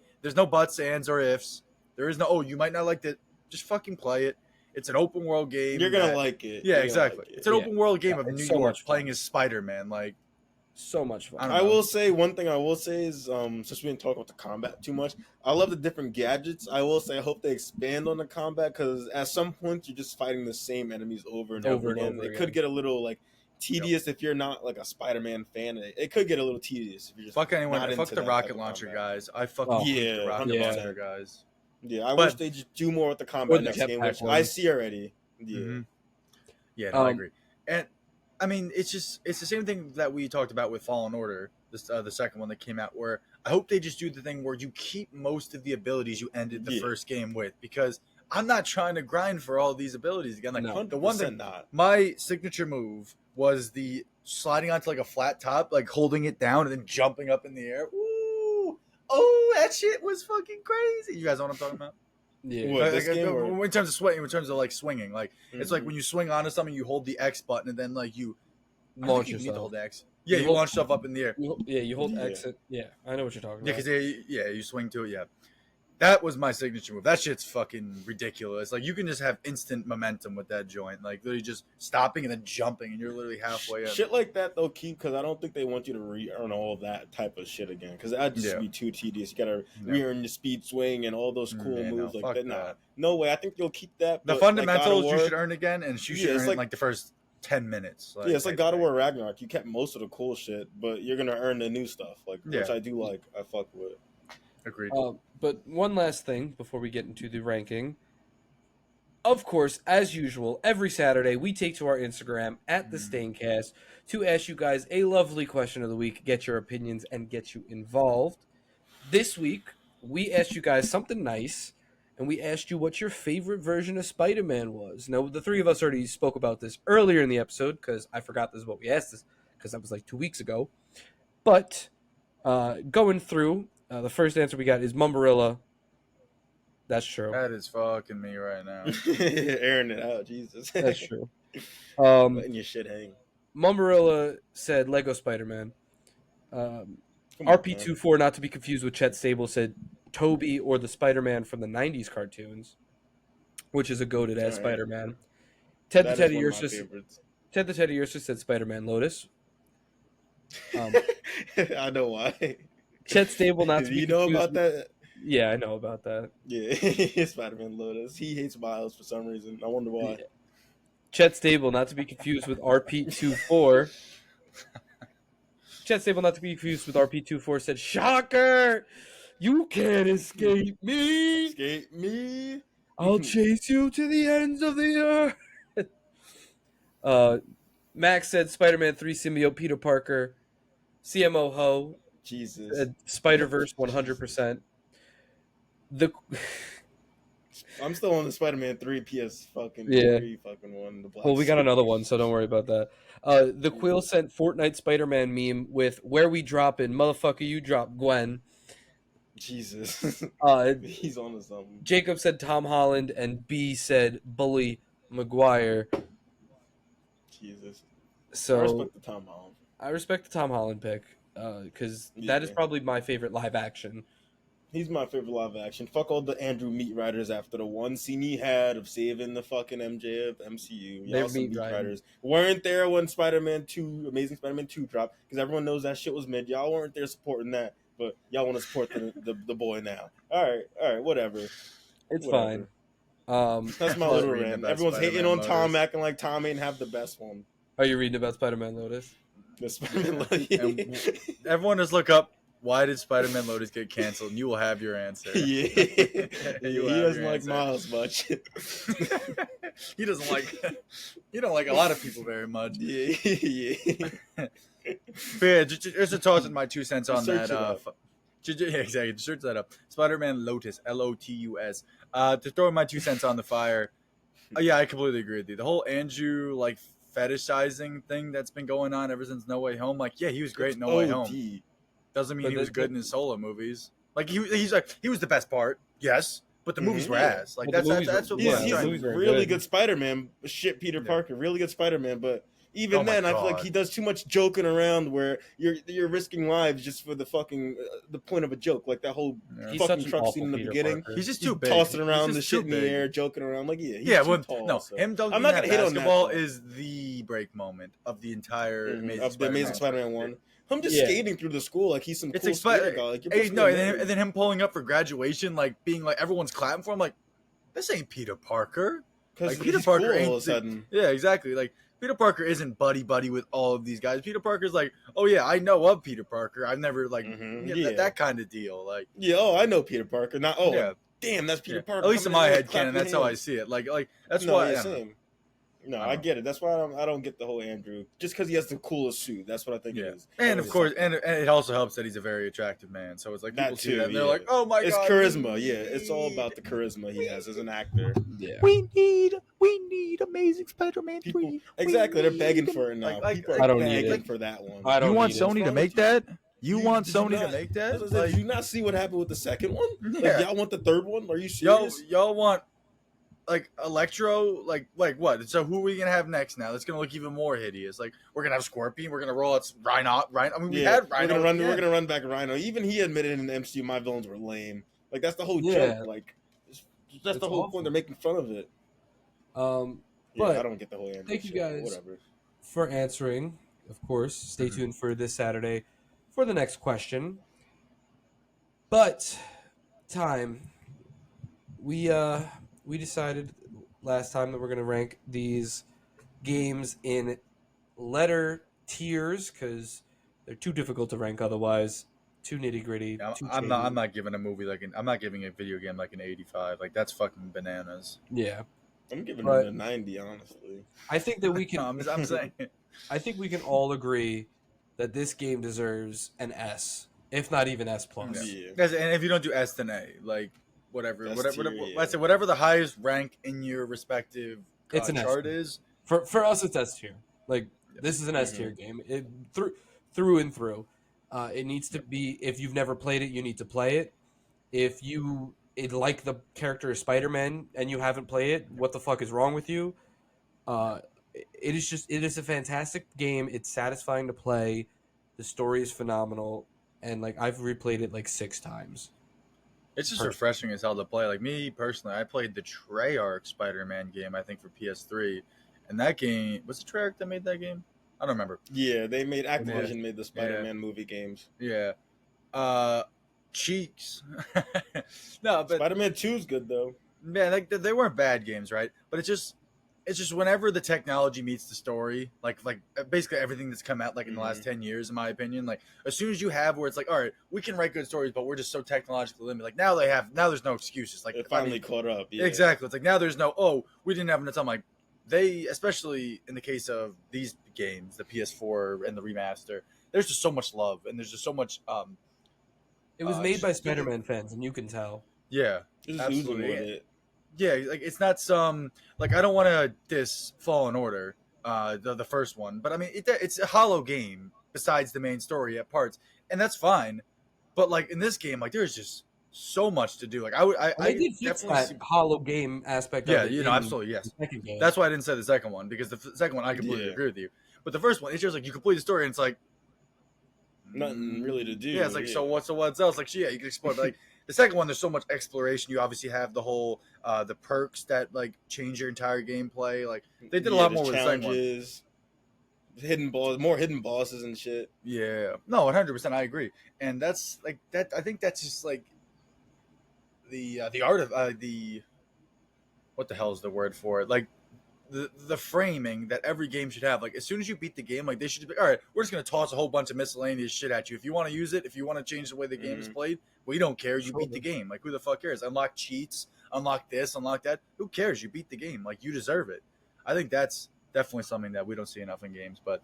buts, ands, or ifs. There is no you might not like it. Just fucking play it. It's an open world game. You're gonna like it. Yeah, You're gonna exactly. like it. It's an open world game of it's New so York much fun. playing as Spider-Man. Like So much fun. I don't I know. will say one thing. I will say is, since we didn't talk about the combat too much, I love the different gadgets. I will say I hope they expand on the combat because at some point you're just fighting the same enemies over and over again. It could get a little like tedious if you're not like a Spider-Man fan. It could get a little tedious if you're just fuck anyone. not Fuck into the that rocket type of launcher combat. guys. I fucking hate the rocket 100%. launcher guys. Yeah, I But- wish they just do more with the combat the next game, jetpack which I ones. see already. Yeah. Mhm. Yeah, no, I Um, agree. And I mean, it's the same thing that we talked about with Fallen Order, the second one that came out. Where I hope they just do the thing where you keep most of the abilities you ended the Yeah. first game with, because I'm not trying to grind for all these abilities again. Like No. the one thing, not. my signature move was the sliding onto like a flat top, like holding it down and then jumping up in the air. Ooh, that shit was fucking crazy. You guys know what I'm talking about? Yeah. What, this game or- in terms of swing, in terms of like swinging, like it's like Mhm. when you swing onto something, you hold the X button, and then like you I don't Launch think you need to yourself. hold X. Yeah, You you hold- launch stuff up in the air. You hold Yeah. exit. Yeah, I know what you're talking Yeah, about. because you swing to it. Yeah, that was my signature move. That shit's fucking ridiculous. Like you can just have instant momentum with that joint, like literally just stopping and then jumping, and you're literally halfway up. Shit like that they'll keep because I don't think they want you to re-earn all that type of shit again because that'd just Yeah. be too tedious. You gotta Yeah. re-earn the speed swing and all those cool Yeah, no, moves like fuck that. Nah, that. no way. I think you'll keep that. The but, fundamentals like, God you of should War- earn again, and you should Yeah, it's earn it in like- like the first 10 minutes. Yeah, it's like type God of thing. War Ragnarok. You kept most of the cool shit, but you're gonna earn the new stuff, like which Yeah. I do like. I fuck with. Agreed. But one last thing before we get into the ranking. Of course, as usual, every Saturday we take to our Instagram at the Staincast to ask you guys a lovely question of the week, get your opinions, and get you involved. This week, we asked you guys something nice, and we asked you what your favorite version of Spider-Man was. Now, the three of us already spoke about this earlier in the episode because I forgot this is what we asked this because that was like 2 weeks ago. But going through, the first answer we got is Mumbarilla. That's true. That is fucking me right now. Airing it out, Jesus. That's true. Letting your shit hang. Mumbarilla said Lego Spider-Man. Come on, RP24, not to be confused with Chet Stable, said Toby or the Spider-Man from the 90s cartoons, which is a goated ass Alright. Spider-Man. Ted the That is Teddy one of my Ursus. favorites. Ted the Teddy Ursus said Spider-Man Lotus. I know why. Chet Stable, not to be You know confused about that? Yeah, I know about that. Yeah, Spider-Man Lotus. He hates Miles for some reason. I wonder why. Chet Stable, not to be confused with RP24. Chet Stable, not to be confused with RP24, said, Shocker! You can't escape me! Escape me. I'll chase you to the ends of the earth! Max said Spider-Man 3 symbiote Peter Parker. CMO Ho Jesus. said Spider-Verse 100%. I'm still on the Spider-Man 3 PS fucking Yeah. 3 fucking one. The black Well, we got suit. another one, so don't worry about that. The Quill sent Fortnite Spider-Man meme with "Where we dropping, motherfucker, you drop Gwen." Jesus. He's on to something. Jacob said Tom Holland, and B said Bully Maguire. Jesus. So I respect the Tom Holland. I respect the Tom Holland pick because that is Yeah. probably my favorite live action. He's my favorite live action. Fuck all the Andrew meat writers after the one scene he had of saving the fucking MJ of MCU. They're Y'all some meat meat writing. writers. Weren't there when Spider-Man 2, Amazing Spider-Man 2 dropped, because everyone knows that shit was mid. Y'all weren't there supporting that, but y'all want to support the boy now. All right, whatever. It's Whatever. fine. That's my I was little reading rant. about Everyone's hating Spider-Man on Tom, Lotus. acting like Tom ain't have the best one. Are you reading about Spider-Man Lotus? The Spider-Man And everyone just look up Why did Spider-Man Lotus get canceled? And you will have your answer. Yeah, You will he have doesn't your like answer. Miles much. He doesn't like. You don't like a lot of people very much. Yeah, yeah. But yeah, just to toss in my 2 cents on Search that. it up. Yeah, exactly. Just search that up. Spider-Man Lotus, Lotus. To throw in my 2 cents on the fire. Yeah, I completely agree with you. The whole Andrew like fetishizing thing that's been going on ever since No Way Home. Like, yeah, he was great in No Way Home. OD. Doesn't mean But he was that- good in his solo movies. Like he's like he was the best part. Yes, but the movies were Yeah. ass. Like But the that's what movies were- Yeah, I'm he's the trying a movies were really good. good Spider-Man. Shit, Peter Yeah. Parker, really good Spider-Man. But even Oh my then, I feel like God. he does too much joking around where you're risking lives just for the fucking the point of a joke, like that whole Yeah. He's fucking such an truck awful scene in the Peter beginning. Parker. He's just He's too big. tossing He's around just the shit too in the big. air, joking around like he's Yeah, too well, tall. no, so. him dunking I'm not that gonna hate on that, basketball though. is the break moment of the entire Amazing of the Amazing Spider-Man one. I'm just Yeah. skating through the school like he's some It's cool like skater guy. Like, you're hey, supposed to no, be and then, amazing. and then him pulling up for graduation, like being like everyone's clapping for him, like this ain't Peter Parker. Because like, Peter he's Parker cool ain't all of a the- sudden. Yeah, exactly. Like Peter Parker isn't buddy with all of these guys. Peter Parker's like, oh yeah, I know of Peter Parker. I've never like Yeah. that kind of deal. Like Yeah, I know Peter Parker. Not yeah, damn, that's Peter yeah. Parker. At least in Come my here, head clap canon, your that's how I hands. see it. Like that's No, why. yeah, I don't know. same. No, I I don't get it. That's why I don't get the whole Andrew. Just because he has the coolest suit. That's what I think Yeah, it is. and of course, and it also helps that he's a very attractive man. So it's like That people see too, that and they're yeah. like, oh my It's god, charisma. Yeah, it's all about the charisma he has as an actor. Yeah. We need Amazing Spider-Man People, 3. exactly, they're We begging need for it now. like- People I are don't need begging it. for that one. I don't You want need it. Sony What's to wrong make with you? that? You want did you Sony to not- make that? That's what I said. Did you not see what happened with the second one? Yeah. Like, y'all want the third one? Are you y'all, serious? y'all want like Electro? Like what? So who are we gonna have next now? That's gonna look even more hideous. Like we're gonna have Scorpion. We're gonna roll out Rhino. I mean, we had Rhino. We're gonna run back Rhino. Even he admitted in the MCU, my villains were lame. Like that's the whole Yeah. joke. Like that's the It's whole awful. point. They're making fun of it. But Yeah, I don't get the whole Andrew thank you shit, but guys. Whatever. for answering, of course, stay Mhm. tuned for this Saturday for the next question. But time, we decided last time that we're gonna rank these games in letter tiers because they're too difficult to rank otherwise. Too nitty gritty. I'm not giving a movie I'm not giving a video game like an 85. Like that's fucking bananas. Yeah, I'm giving But- him a 90, honestly. I think that we can. No, I'm saying. I think we can all agree that this game deserves an S, if not even S plus. Yeah. Guys, and if you don't do S, then A. Like whatever, S whatever. tier, yeah. Let's say whatever the highest rank in your respective It's an S chart tier. is. For us, it's S tier. Like this is an S Mm-hmm. tier game. It through and through. It needs to be. If you've never played it, you need to play it. If you like the character of Spider-Man and you haven't played it, what the fuck is wrong with you? It is a fantastic game. It's satisfying to play. The story is phenomenal, and like I've replayed it like 6 times. It's just Perfect. refreshing as hell to play. Like me personally, I played the Treyarch Spider-Man game. I think for PS3, and that game was it Treyarch that made that game. I don't remember. Yeah, they made Activision made the Spider-Man movie games. Yeah. Cheeks. No, but Spider-Man 2 is good though. man, like they weren't bad games, right? But it's just whenever the technology meets the story, like basically everything that's come out like in the last 10 years, in my opinion, like as soon as you have where it's like, all right, we can write good stories, but we're just so technologically limited. Like now there's no excuses. Like It I finally mean, caught up. Yeah. exactly. It's like now there's no we didn't have enough time. Like they, especially in the case of these games, the PS4 and the remaster, there's just so much love and there's just so much It was Uh, made by just- Spider-Man fans, and you can tell. yeah. Just Absolutely. oozing with it. Yeah, like it's not some like I don't want to diss Fallen Order, the first one, but I mean it's a hollow game besides the main story at parts, and that's fine. But like in this game, like there's just so much to do. Like I They did fix definitely that hollow game aspect. yeah, of it you know, in absolutely yes. the second game. That's why I didn't say the second one because the second one I completely Yeah. agree with you. But the first one, it's just like you complete the story and it's like Nothing really to do. Yeah, it's like so what's else? Like yeah, you can explore. But like the second one, there's so much exploration. You obviously have the whole the perks that like change your entire gameplay. Like they did a lot more with the second one. challenges, hidden balls, more hidden bosses and shit. Yeah, no, 100%. I agree, and that's like that. I think that's just like the art of the what the hell is the word for it? Like the framing that every game should have. Like as soon as you beat the game, like they should be all right. We're just gonna toss a whole bunch of miscellaneous shit at you. If you want to use it, if you want to change the way the game is played, we don't care. You beat the game. Like who the fuck cares? Unlock cheats, unlock this, unlock that. Who cares? You beat the game. Like you deserve it. I think that's definitely something that we don't see enough in games. But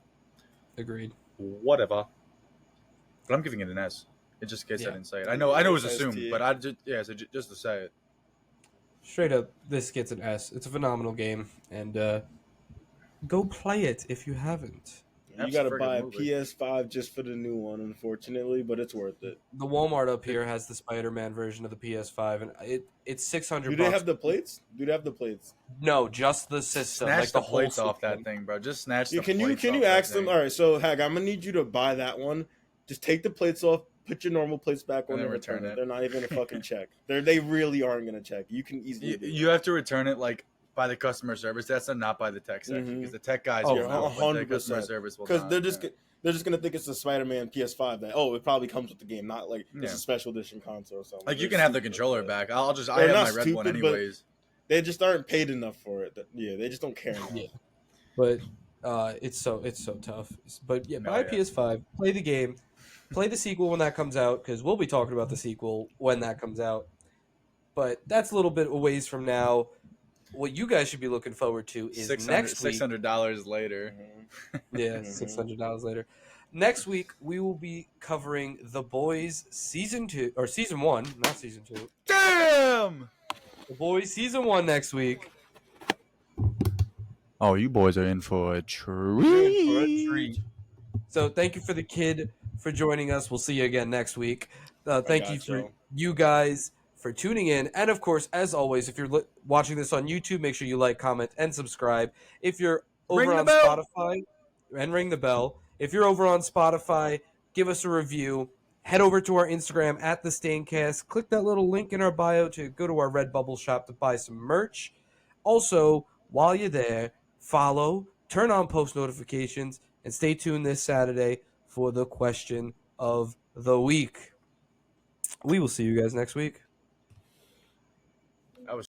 Agreed. whatever. But I'm giving it an S. It just in case I didn't say it. I know it was assumed, but I just just to say it. Straight up, this gets an S. It's a phenomenal game, and go play it if you haven't. You got to buy a PS5 just for the new one, unfortunately, but it's worth it. The Walmart up here has the Spider-Man version of the PS5, and it's $600. Do they have the plates? No, just the system. Snatch like the whole plates off system. that thing, bro. Just snatch the Can plates you off ask that them? thing. All right, so Hag, I'm gonna need you to buy that one. Just take the plates off, put your normal plates back on, and return it. They're not even gonna fucking check. They really aren't gonna check. You can easily. You have to return it like by the customer service. That's not by the tech section because the tech guys will know, but the customer service will because not. They're just gonna think it's a Spider-Man PS5 that it probably comes with the game, not like it's a special edition console or something. Like you can have the controller back. I have my red one anyways. They just aren't paid enough for it. They just don't care enough. Yeah. But it's so tough. But yeah, buy PS5, play the game, play the sequel when that comes out because we'll be talking about the sequel when that comes out. But that's a little bit a ways from now. What you guys should be looking forward to is next week. $600 later. Yeah, $600 later. Next week we will be covering The Boys season 1, not season 2. Damn! The Boys season 1 next week. Oh, you boys are in for a treat. So thank you for the kid for joining us. We'll see you again next week. Thank you for you guys for tuning in. And of course, as always, if you're watching this on YouTube, make sure you like, comment, and subscribe. If you're over on Spotify, and ring the bell. If you're over on Spotify, give us a review. Head over to our Instagram at the Staincast. Click that little link in our bio to go to our Redbubble shop to buy some merch. Also, while you're there, follow, turn on post notifications, and stay tuned this Saturday for the question of the week. We will see you guys next week.